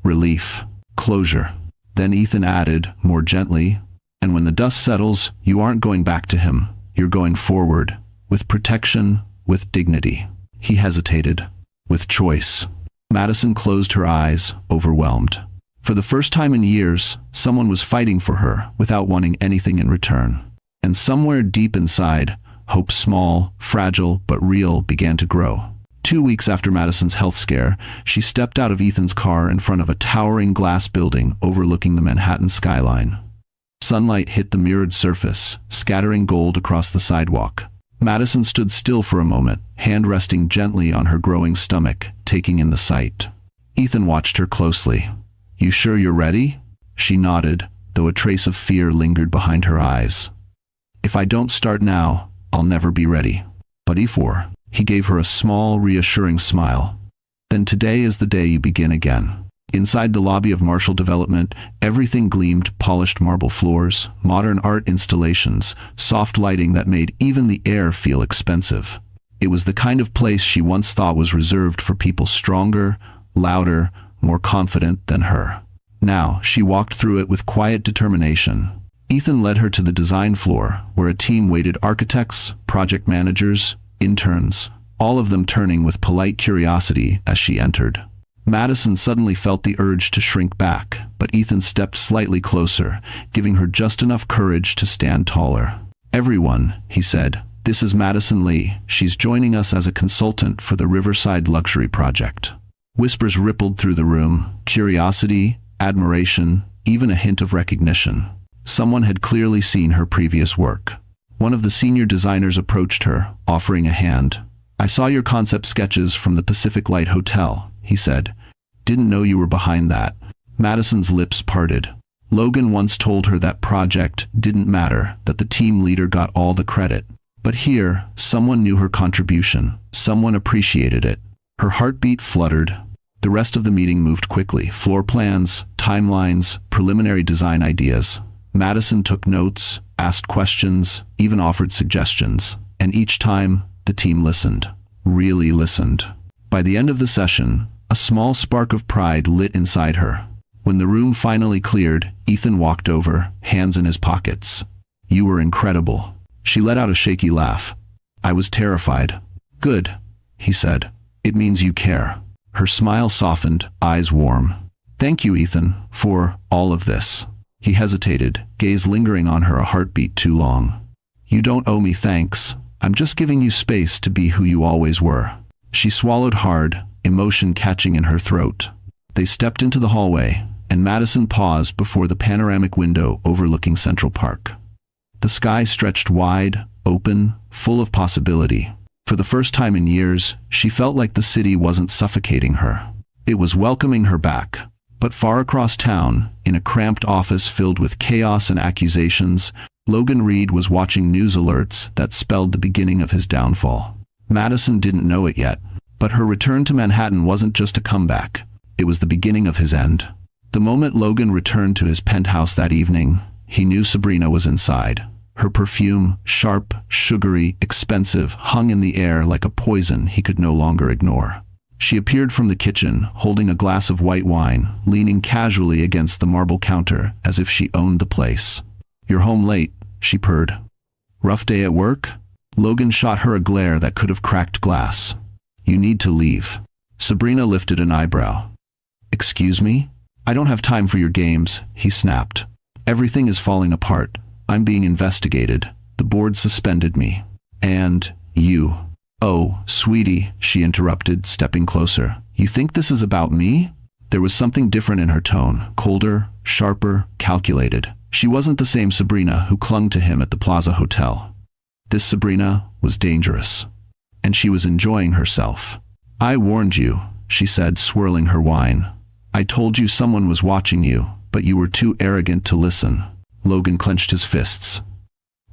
[SPEAKER 1] Relief. Closure. Then Ethan added, more gently, "And when the dust settles, you aren't going back to him. You're going forward. With protection, with dignity." He hesitated. "With choice." Madison closed her eyes, overwhelmed. For the first time in years, someone was fighting for her without wanting anything in return. And somewhere deep inside, hope, small, fragile, but real, began to grow. 2 weeks after Madison's health scare, she stepped out of Ethan's car in front of a towering glass building overlooking the Manhattan skyline. Sunlight hit the mirrored surface, scattering gold across the sidewalk. Madison stood still for a moment, hand resting gently on her growing stomach, taking in the sight. Ethan watched her closely. "You sure you're ready?" She nodded, though a trace of fear lingered behind her eyes. "If I don't start now, I'll never be ready." "But before," he gave her a small, reassuring smile. "Then today is the day you begin again." Inside the lobby of Marshall Development, everything gleamed: polished marble floors, modern art installations, soft lighting that made even the air feel expensive. It was the kind of place she once thought was reserved for people stronger, louder, more confident than her. Now, she walked through it with quiet determination. Ethan led her to the design floor, where a team waited: architects, project managers, interns, all of them turning with polite curiosity as she entered. Madison suddenly felt the urge to shrink back, but Ethan stepped slightly closer, giving her just enough courage to stand taller. "Everyone," he said, "this is Madison Lee. She's joining us as a consultant for the Riverside Luxury Project." Whispers rippled through the room: curiosity, admiration, even a hint of recognition. Someone had clearly seen her previous work. One of the senior designers approached her, offering a hand. "I saw your concept sketches from the Pacific Light Hotel," he said. "Didn't know you were behind that." Madison's lips parted. Logan once told her that project didn't matter, that the team leader got all the credit. But here, someone knew her contribution. Someone appreciated it. Her heartbeat fluttered. The rest of the meeting moved quickly. Floor plans, timelines, preliminary design ideas. Madison took notes, asked questions, even offered suggestions. And each time, the team listened. Really listened. By the end of the session, a small spark of pride lit inside her. When the room finally cleared, Ethan walked over, hands in his pockets. "You were incredible." She let out a shaky laugh. "I was terrified." "Good," he said. "It means you care." Her smile softened, eyes warm. "Thank you, Ethan, for all of this." He hesitated, gaze lingering on her a heartbeat too long. "You don't owe me thanks. I'm just giving you space to be who you always were." She swallowed hard, emotion catching in her throat. They stepped into the hallway, and Madison paused before the panoramic window overlooking Central Park. The sky stretched wide, open, full of possibility. For the first time in years, she felt like the city wasn't suffocating her. It was welcoming her back. But far across town, in a cramped office filled with chaos and accusations, Logan Reed was watching news alerts that spelled the beginning of his downfall. Madison didn't know it yet, but her return to Manhattan wasn't just a comeback. It was the beginning of his end. The moment Logan returned to his penthouse that evening, he knew Sabrina was inside. Her perfume, sharp, sugary, expensive, hung in the air like a poison he could no longer ignore. She appeared from the kitchen, holding a glass of white wine, leaning casually against the marble counter as if she owned the place. "You're home late," she purred. "Rough day at work?" Logan shot her a glare that could have cracked glass. "You need to leave." Sabrina lifted an eyebrow. "Excuse me? I don't have time for your games," he snapped. "Everything is falling apart. I'm being investigated. The board suspended me. And you." "Oh, sweetie," she interrupted, stepping closer. "You think this is about me?" There was something different in her tone, colder, sharper, calculated. She wasn't the same Sabrina who clung to him at the Plaza Hotel. This Sabrina was dangerous. And she was enjoying herself. "I warned you," she said, swirling her wine. "I told you someone was watching you, but you were too arrogant to listen." Logan clenched his fists.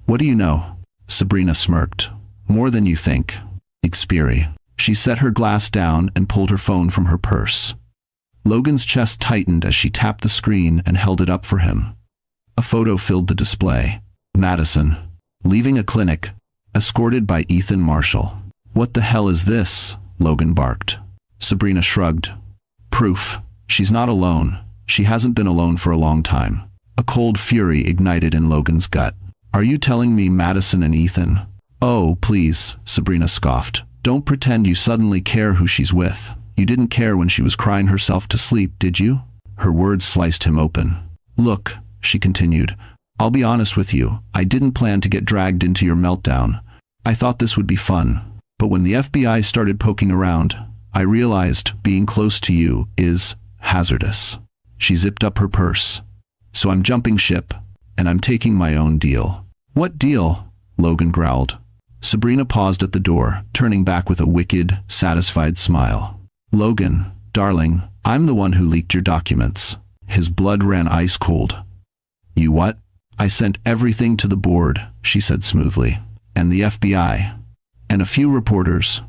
[SPEAKER 1] "What do you know?" Sabrina smirked. "More than you think. Experi." She set her glass down and pulled her phone from her purse. Logan's chest tightened as she tapped the screen and held it up for him. A photo filled the display. Madison, leaving a clinic, escorted by Ethan Marshall. "What the hell is this?" Logan barked. Sabrina shrugged. "Proof. She's not alone. She hasn't been alone for a long time." A cold fury ignited in Logan's gut. "Are you telling me Madison and Ethan?" "Oh, please," Sabrina scoffed. "Don't pretend you suddenly care who she's with. You didn't care when she was crying herself to sleep, did you?" Her words sliced him open. "Look," she continued, "I'll be honest with you. I didn't plan to get dragged into your meltdown. I thought this would be fun. But when the FBI started poking around, I realized being close to you is hazardous." She zipped up her purse. "So I'm jumping ship, and I'm taking my own deal." "What deal?" Logan growled. Sabrina paused at the door, turning back with a wicked, satisfied smile. "Logan, darling, I'm the one who leaked your documents." His blood ran ice cold. "You what?" "I sent everything to the board," she said smoothly. "And the FBI. And a few reporters.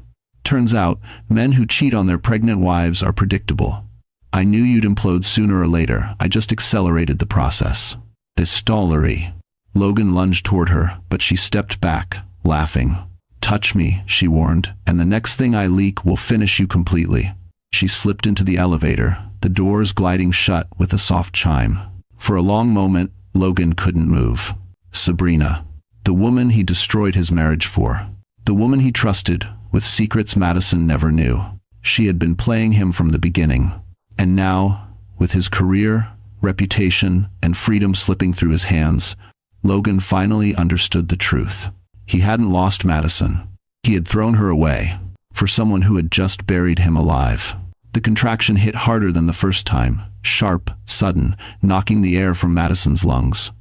[SPEAKER 1] Turns out, men who cheat on their pregnant wives are predictable. I knew you'd implode sooner or later. I just accelerated the process." "This stallery." Logan lunged toward her, but she stepped back, laughing. "Touch me," she warned, "and the next thing I leak will finish you completely." She slipped into the elevator, the doors gliding shut with a soft chime. For a long moment, Logan couldn't move. Sabrina. The woman he destroyed his marriage for. The woman he trusted, with secrets Madison never knew. She had been playing him from the beginning. And now, with his career, reputation, and freedom slipping through his hands, Logan finally understood the truth. He hadn't lost Madison. He had thrown her away, for someone who had just buried him alive. The contraction hit harder than the first time, sharp, sudden, knocking the air from Madison's lungs.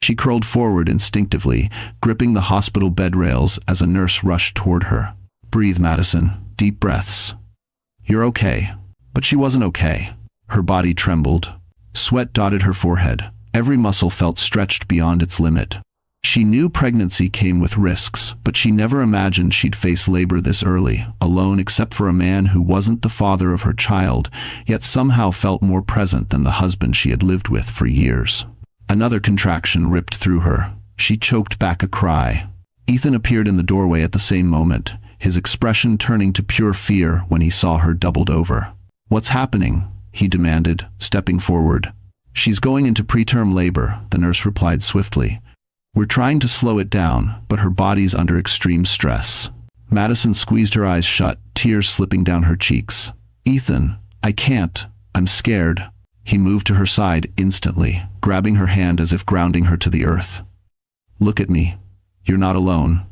[SPEAKER 1] She crawled forward instinctively, gripping the hospital bed rails as a nurse rushed toward her. "Breathe, Madison. Deep breaths. You're okay." But she wasn't okay. Her body trembled. Sweat dotted her forehead. Every muscle felt stretched beyond its limit. She knew pregnancy came with risks, but she never imagined she'd face labor this early, alone except for a man who wasn't the father of her child, yet somehow felt more present than the husband she had lived with for years. Another contraction ripped through her. She choked back a cry. Ethan appeared in the doorway at the same moment, his expression turning to pure fear when he saw her doubled over. "What's happening?" he demanded, stepping forward. "She's going into preterm labor," the nurse replied swiftly. "We're trying to slow it down, but her body's under extreme stress." Madison squeezed her eyes shut, tears slipping down her cheeks. "Ethan, I can't. I'm scared." He moved to her side instantly, grabbing her hand as if grounding her to the earth. "Look at me. You're not alone.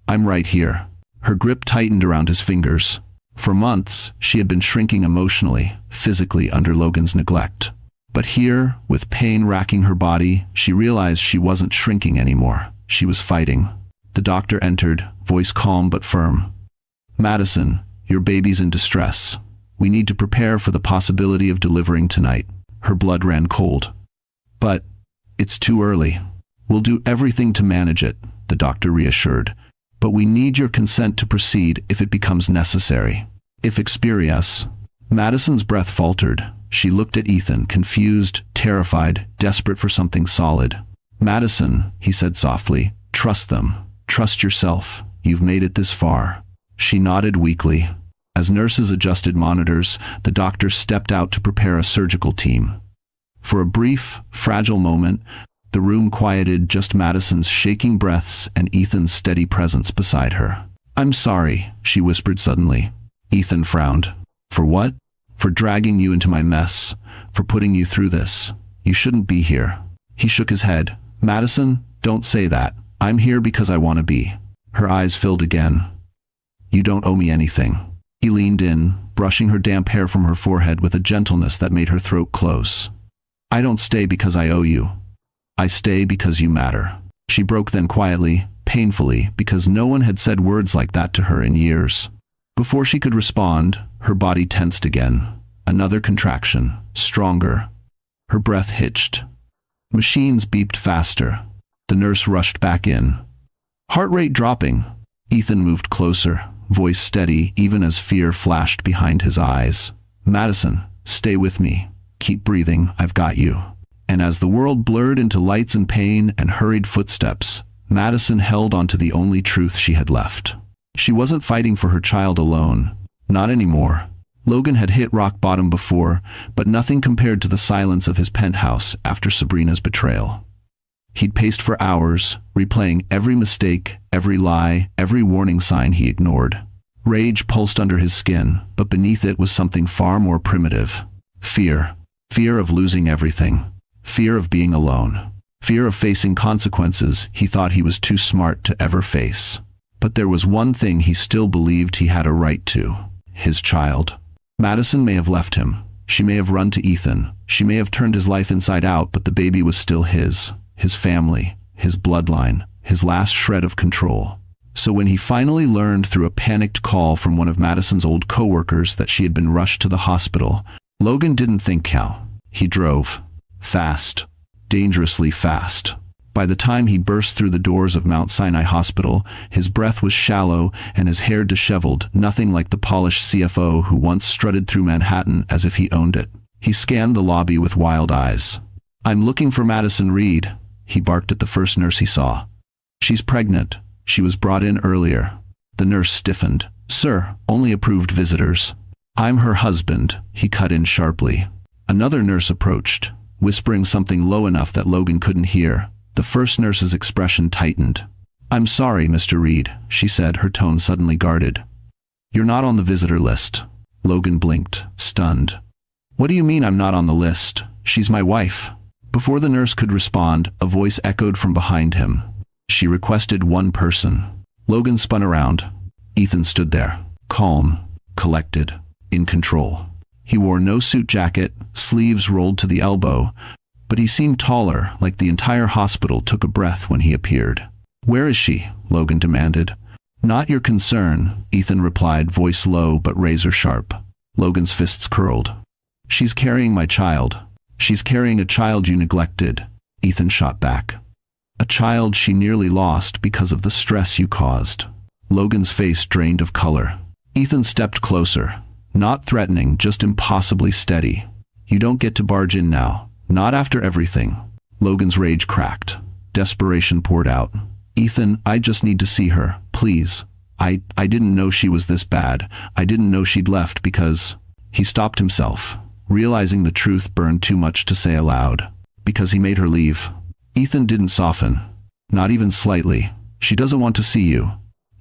[SPEAKER 1] I'm right here." Her grip tightened around his fingers. For months, she had been shrinking emotionally, physically under Logan's neglect. But here, with pain racking her body, she realized she wasn't shrinking anymore. She was fighting. The doctor entered, voice calm but firm. "Madison, your baby's in distress. We need to prepare for the possibility of delivering tonight." Her blood ran cold. "But it's too early. We'll do everything to manage it," the doctor reassured. "But we need your consent to proceed if it becomes necessary." "If experience." Madison's breath faltered. She looked at Ethan, confused, terrified, desperate for something solid. "Madison," he said softly, "trust them. Trust yourself. You've made it this far." She nodded weakly. As nurses adjusted monitors, the doctor stepped out to prepare a surgical team. For a brief, fragile moment, the room quieted, just Madison's shaking breaths and Ethan's steady presence beside her. "I'm sorry," she whispered suddenly. Ethan frowned. "For what?" "For dragging you into my mess. For putting you through this. You shouldn't be here." He shook his head. "Madison, don't say that. I'm here because I want to be." Her eyes filled again. "You don't owe me anything." He leaned in, brushing her damp hair from her forehead with a gentleness that made her throat close. "I don't stay because I owe you. I stay because you matter." She broke then quietly, painfully, because no one had said words like that to her in years. Before she could respond, her body tensed again. Another contraction, stronger. Her breath hitched. Machines beeped faster. The nurse rushed back in. Heart rate dropping. Ethan moved closer, voice steady even as fear flashed behind his eyes. "Madison, stay with me. Keep breathing, I've got you." And as the world blurred into lights and pain and hurried footsteps, Madison held onto the only truth she had left. She wasn't fighting for her child alone. Not anymore. Logan had hit rock bottom before, but nothing compared to the silence of his penthouse after Sabrina's betrayal. He'd paced for hours, replaying every mistake, every lie, every warning sign he ignored. Rage pulsed under his skin, but beneath it was something far more primitive. Fear. Fear of losing everything. Fear of being alone. Fear of facing consequences he thought he was too smart to ever face. But there was one thing he still believed he had a right to: his child. Madison may have left him. She may have run to Ethan. She may have turned his life inside out, but the baby was still his family, his bloodline, his last shred of control. So when he finally learned through a panicked call from one of Madison's old coworkers that she had been rushed to the hospital, Logan didn't think how. He drove. Fast. Dangerously fast. By the time he burst through the doors of Mount Sinai Hospital, his breath was shallow and his hair disheveled, nothing like the polished CFO who once strutted through Manhattan as if he owned it. He scanned the lobby with wild eyes. "I'm looking for Madison Reed," he barked at the first nurse he saw. "She's pregnant. She was brought in earlier." The nurse stiffened. "Sir, only approved visitors." "I'm her husband," he cut in sharply. Another nurse approached. whispering something low enough that Logan couldn't hear. The first nurse's expression tightened. "I'm sorry, Mr. Reed," she said, her tone suddenly guarded. "You're not on the visitor list." Logan blinked, stunned. "What do you mean I'm not on the list? She's my wife." Before the nurse could respond, a voice echoed from behind him. "She requested one person." Logan spun around. Ethan stood there, calm, collected, in control. He wore no suit jacket, sleeves rolled to the elbow, but he seemed taller, like the entire hospital took a breath when he appeared. "Where is she?" Logan demanded. "Not your concern," Ethan replied, voice low but razor sharp. Logan's fists curled. "She's carrying my child. She's carrying a child you neglected," Ethan shot back. "A child she nearly lost because of the stress you caused." Logan's face drained of color. Ethan stepped closer, not threatening, just impossibly steady. "You don't get to barge in now. Not after everything." Logan's rage cracked. Desperation poured out. "Ethan, I just need to see her, please. I didn't know she was this bad. I didn't know she'd left because..." He stopped himself, realizing the truth burned too much to say aloud. "Because he made her leave." Ethan didn't soften. Not even slightly. "She doesn't want to see you.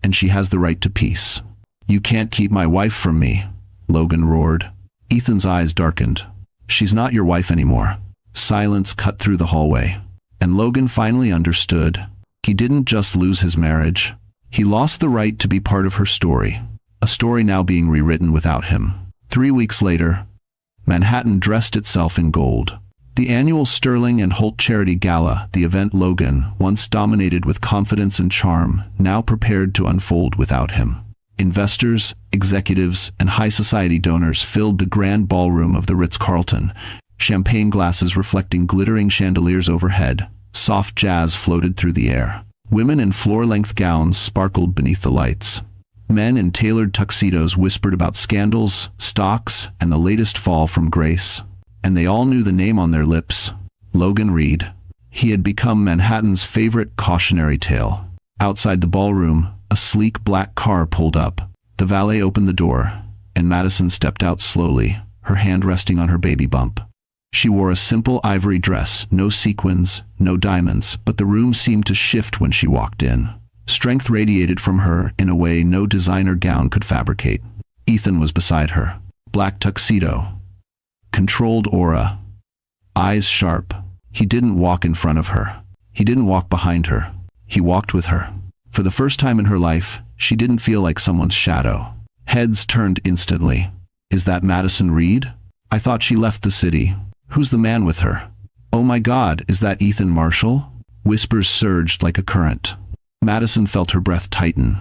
[SPEAKER 1] And she has the right to peace." "You can't keep my wife from me," Logan roared. Ethan's eyes darkened. "She's not your wife anymore." Silence cut through the hallway. And Logan finally understood. He didn't just lose his marriage. He lost the right to be part of her story. A story now being rewritten without him. 3 weeks later, Manhattan dressed itself in gold. The annual Sterling and Holt Charity Gala, the event Logan, once dominated with confidence and charm, now prepared to unfold without him. Investors, executives, and high society donors filled the grand ballroom of the Ritz-Carlton, champagne glasses reflecting glittering chandeliers overhead. Soft jazz floated through the air. Women in floor-length gowns sparkled beneath the lights. Men in tailored tuxedos whispered about scandals, stocks, and the latest fall from grace. And they all knew the name on their lips: Logan Reed. He had become Manhattan's favorite cautionary tale. Outside the ballroom, a sleek black car pulled up. The valet opened the door, and Madison stepped out slowly, her hand resting on her baby bump. She wore a simple ivory dress, no sequins, no diamonds, but the room seemed to shift when she walked in. Strength radiated from her in a way no designer gown could fabricate. Ethan was beside her. Black tuxedo. Controlled aura. Eyes sharp. He didn't walk in front of her. He didn't walk behind her. He walked with her. For the first time in her life, she didn't feel like someone's shadow. Heads turned instantly. "Is that Madison Reed? I thought she left the city. Who's the man with her? Oh my God, is that Ethan Marshall?" Whispers surged like a current. Madison felt her breath tighten.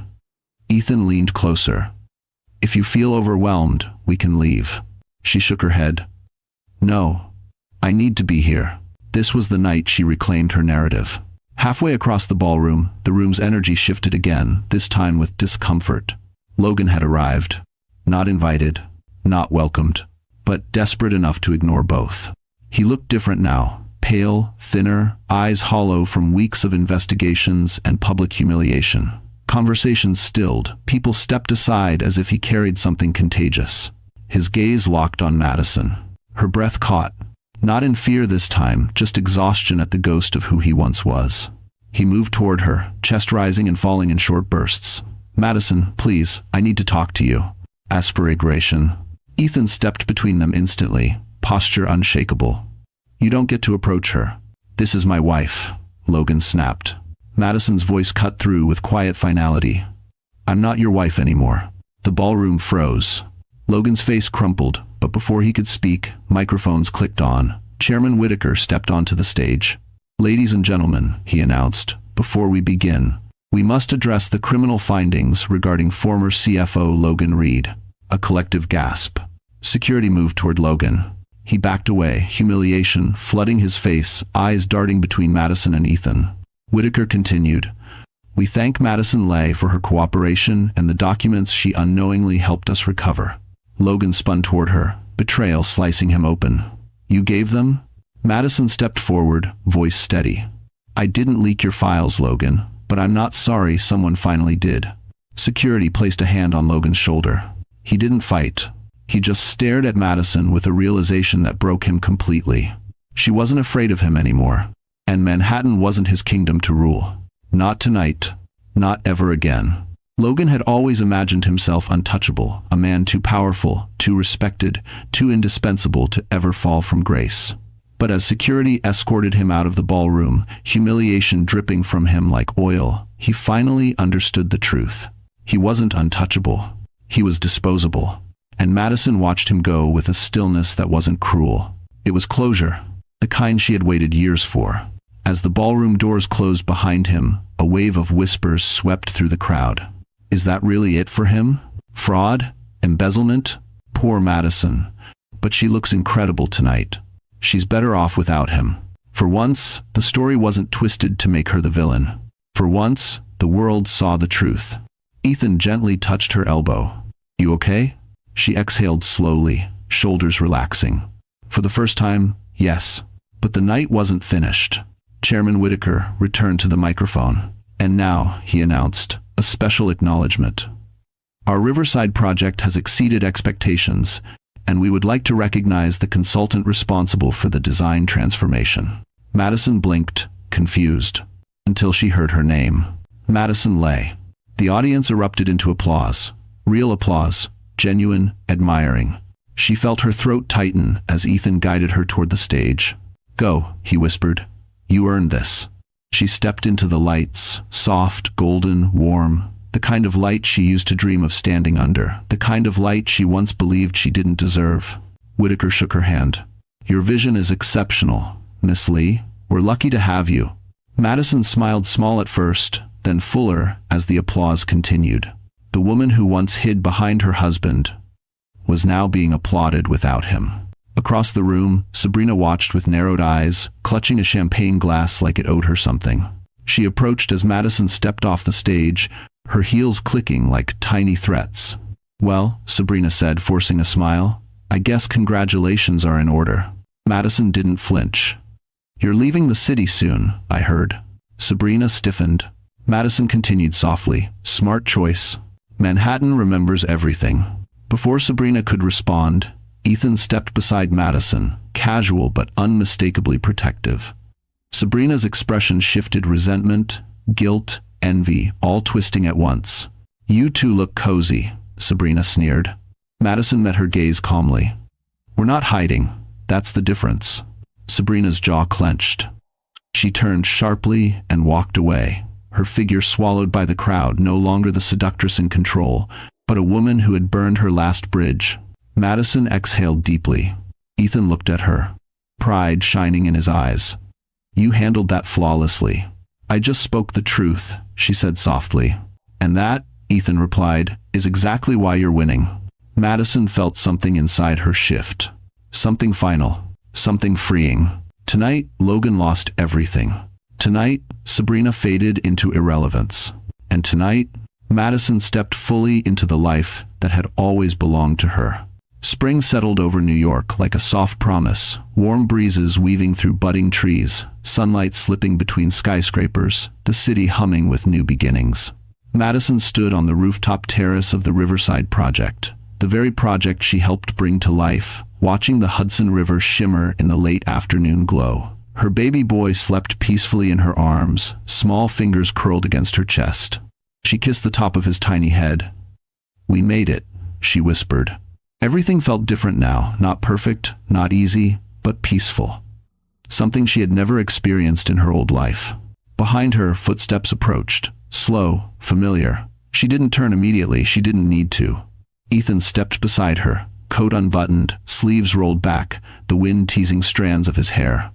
[SPEAKER 1] Ethan leaned closer. "If you feel overwhelmed, we can leave." She shook her head. "No. I need to be here." This was the night she reclaimed her narrative. Halfway across the ballroom, the room's energy shifted again, this time with discomfort. Logan had arrived. Not invited, not welcomed, but desperate enough to ignore both. He looked different now, pale, thinner, eyes hollow from weeks of investigations and public humiliation. Conversations stilled. People stepped aside as if he carried something contagious. His gaze locked on Madison. Her breath caught. Not in fear this time, just exhaustion at the ghost of who he once was. He moved toward her, chest rising and falling in short bursts. "Madison, please, I need to talk to you." Aspiration. Ethan stepped between them instantly, posture unshakable. "You don't get to approach her. This is my wife," Logan snapped. Madison's voice cut through with quiet finality. "I'm not your wife anymore." The ballroom froze. Logan's face crumpled, but before he could speak, microphones clicked on. Chairman Whitaker stepped onto the stage. "Ladies and gentlemen," he announced, "before we begin, we must address the criminal findings regarding former CFO Logan Reed." A collective gasp. Security moved toward Logan. He backed away, humiliation flooding his face, eyes darting between Madison and Ethan. Whitaker continued, "We thank Madison Lay for her cooperation and the documents she unknowingly helped us recover." Logan spun toward her, betrayal slicing him open. "You gave them?" Madison stepped forward, voice steady. "I didn't leak your files, Logan, but I'm not sorry someone finally did." Security placed a hand on Logan's shoulder. He didn't fight. He just stared at Madison with a realization that broke him completely. She wasn't afraid of him anymore. And Manhattan wasn't his kingdom to rule. Not tonight. Not ever again. Logan had always imagined himself untouchable, a man too powerful, too respected, too indispensable to ever fall from grace. But as security escorted him out of the ballroom, humiliation dripping from him like oil, he finally understood the truth. He wasn't untouchable. He was disposable. And Madison watched him go with a stillness that wasn't cruel. It was closure, the kind she had waited years for. As the ballroom doors closed behind him, a wave of whispers swept through the crowd. Is that really it for him? Fraud? Embezzlement? Poor Madison. But she looks incredible tonight. She's better off without him. For once, the story wasn't twisted to make her the villain. For once, the world saw the truth. Ethan gently touched her elbow. You okay? She exhaled slowly, shoulders relaxing. For the first time, yes. But the night wasn't finished. Chairman Whitaker returned to the microphone. And now, he announced, a special acknowledgement. Our Riverside project has exceeded expectations, and we would like to recognize the consultant responsible for the design transformation. Madison blinked, confused, until she heard her name. Madison Lay. The audience erupted into applause. Real applause, genuine, admiring. She felt her throat tighten as Ethan guided her toward the stage. Go, he whispered. You earned this. She stepped into the lights, soft, golden, warm, the kind of light she used to dream of standing under, the kind of light she once believed she didn't deserve. Whitaker shook her hand. Your vision is exceptional, Miss Lee. We're lucky to have you. Madison smiled small at first, then fuller as the applause continued. The woman who once hid behind her husband was now being applauded without him. Across the room, Sabrina watched with narrowed eyes, clutching a champagne glass like it owed her something. She approached as Madison stepped off the stage, her heels clicking like tiny threats. Well, Sabrina said, forcing a smile, I guess congratulations are in order. Madison didn't flinch. You're leaving the city soon, I heard. Sabrina stiffened. Madison continued softly, smart choice. Manhattan remembers everything. Before Sabrina could respond, Ethan stepped beside Madison, casual but unmistakably protective. Sabrina's expression shifted resentment, guilt, envy, all twisting at once. You two look cozy, Sabrina sneered. Madison met her gaze calmly. We're not hiding. That's the difference. Sabrina's jaw clenched. She turned sharply and walked away, her figure swallowed by the crowd, no longer the seductress in control, but a woman who had burned her last bridge. Madison exhaled deeply. Ethan looked at her, pride shining in his eyes. You handled that flawlessly. I just spoke the truth, she said softly. And that, Ethan replied, is exactly why you're winning. Madison felt something inside her shift. Something final. Something freeing. Tonight, Logan lost everything. Tonight, Sabrina faded into irrelevance. And tonight, Madison stepped fully into the life that had always belonged to her. Spring settled over New York like a soft promise, warm breezes weaving through budding trees, sunlight slipping between skyscrapers, the city humming with new beginnings. Madison stood on the rooftop terrace of the Riverside project, the very project she helped bring to life, watching the Hudson River shimmer in the late afternoon glow. Her baby boy slept peacefully in her arms, small fingers curled against her chest. She kissed the top of his tiny head. We made it, she whispered. Everything felt different now, not perfect, not easy, but peaceful. Something she had never experienced in her old life. Behind her, footsteps approached, slow, familiar. She didn't turn immediately, she didn't need to. Ethan stepped beside her, coat unbuttoned, sleeves rolled back, the wind teasing strands of his hair.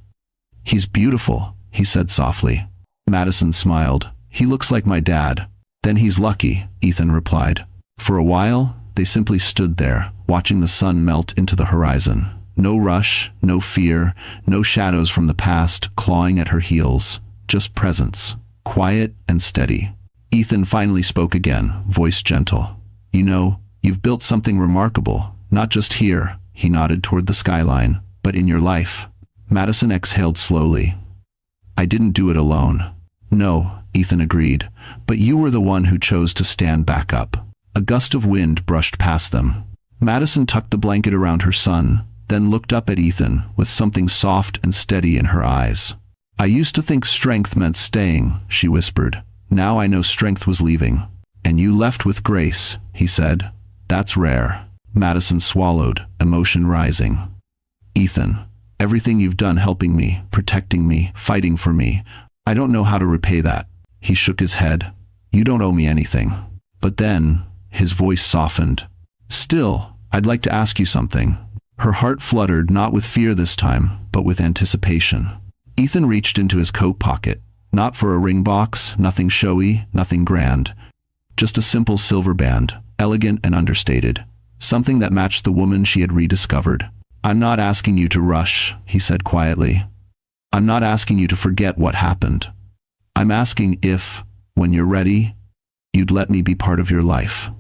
[SPEAKER 1] He's beautiful, he said softly. Madison smiled. He looks like my dad. Then he's lucky, Ethan replied. For a while, they simply stood there, watching the sun melt into the horizon. No rush, no fear, no shadows from the past clawing at her heels. Just presence, quiet and steady. Ethan finally spoke again, voice gentle. You know, you've built something remarkable, not just here, he nodded toward the skyline, but in your life. Madison exhaled slowly. I didn't do it alone. No, Ethan agreed, but you were the one who chose to stand back up. A gust of wind brushed past them. Madison tucked the blanket around her son, then looked up at Ethan with something soft and steady in her eyes. "I used to think strength meant staying," she whispered. "Now I know strength was leaving." "And you left with grace," he said. "That's rare." Madison swallowed, emotion rising. "Ethan, everything you've done helping me, protecting me, fighting for me, I don't know how to repay that." He shook his head. "You don't owe me anything." But then, his voice softened. "Still, I'd like to ask you something." Her heart fluttered, not with fear this time, but with anticipation. Ethan reached into his coat pocket. Not for a ring box, nothing showy, nothing grand. Just a simple silver band, elegant and understated. Something that matched the woman she had rediscovered. "I'm not asking you to rush," he said quietly. "I'm not asking you to forget what happened. I'm asking if, when you're ready, you'd let me be part of your life."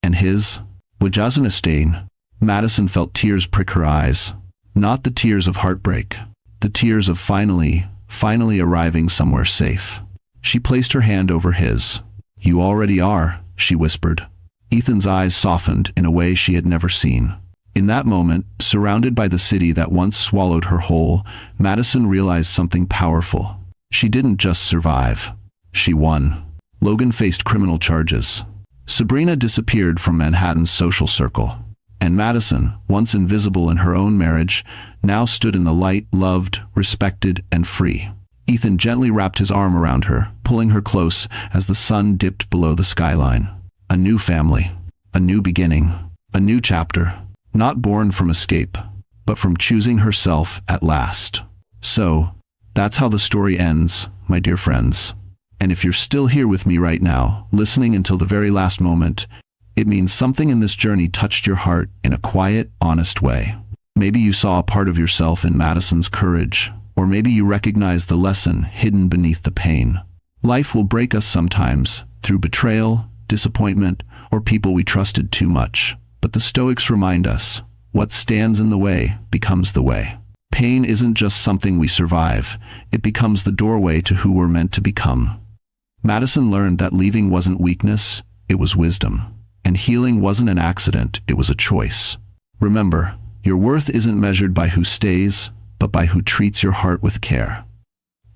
[SPEAKER 1] And his? Stain. Madison felt tears prick her eyes. Not the tears of heartbreak. The tears of finally arriving somewhere safe. She placed her hand over his. "You already are," she whispered. Ethan's eyes softened in a way she had never seen. In that moment, surrounded by the city that once swallowed her whole, Madison realized something powerful. She didn't just survive. She won. Logan faced criminal charges. Sabrina disappeared from Manhattan's social circle. And Madison, once invisible in her own marriage, now stood in the light, loved, respected, and free. Ethan gently wrapped his arm around her, pulling her close as the sun dipped below the skyline. A new family. A new beginning. A new chapter. Not born from escape, but from choosing herself at last. So, that's how the story ends, my dear friends. And if you're still here with me right now, listening until the very last moment, it means something in this journey touched your heart in a quiet, honest way. Maybe you saw a part of yourself in Madison's courage, or maybe you recognized the lesson hidden beneath the pain. Life will break us sometimes, through betrayal, disappointment, or people we trusted too much. But the Stoics remind us, what stands in the way becomes the way. Pain isn't just something we survive, it becomes the doorway to who we're meant to become. Madison learned that leaving wasn't weakness, it was wisdom. And healing wasn't an accident, it was a choice. Remember, your worth isn't measured by who stays, but by who treats your heart with care.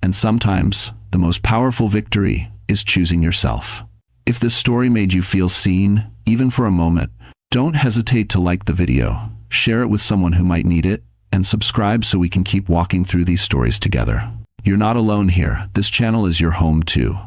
[SPEAKER 1] And sometimes, the most powerful victory is choosing yourself. If this story made you feel seen, even for a moment, don't hesitate to like the video, share it with someone who might need it, and subscribe so we can keep walking through these stories together. You're not alone here, this channel is your home too.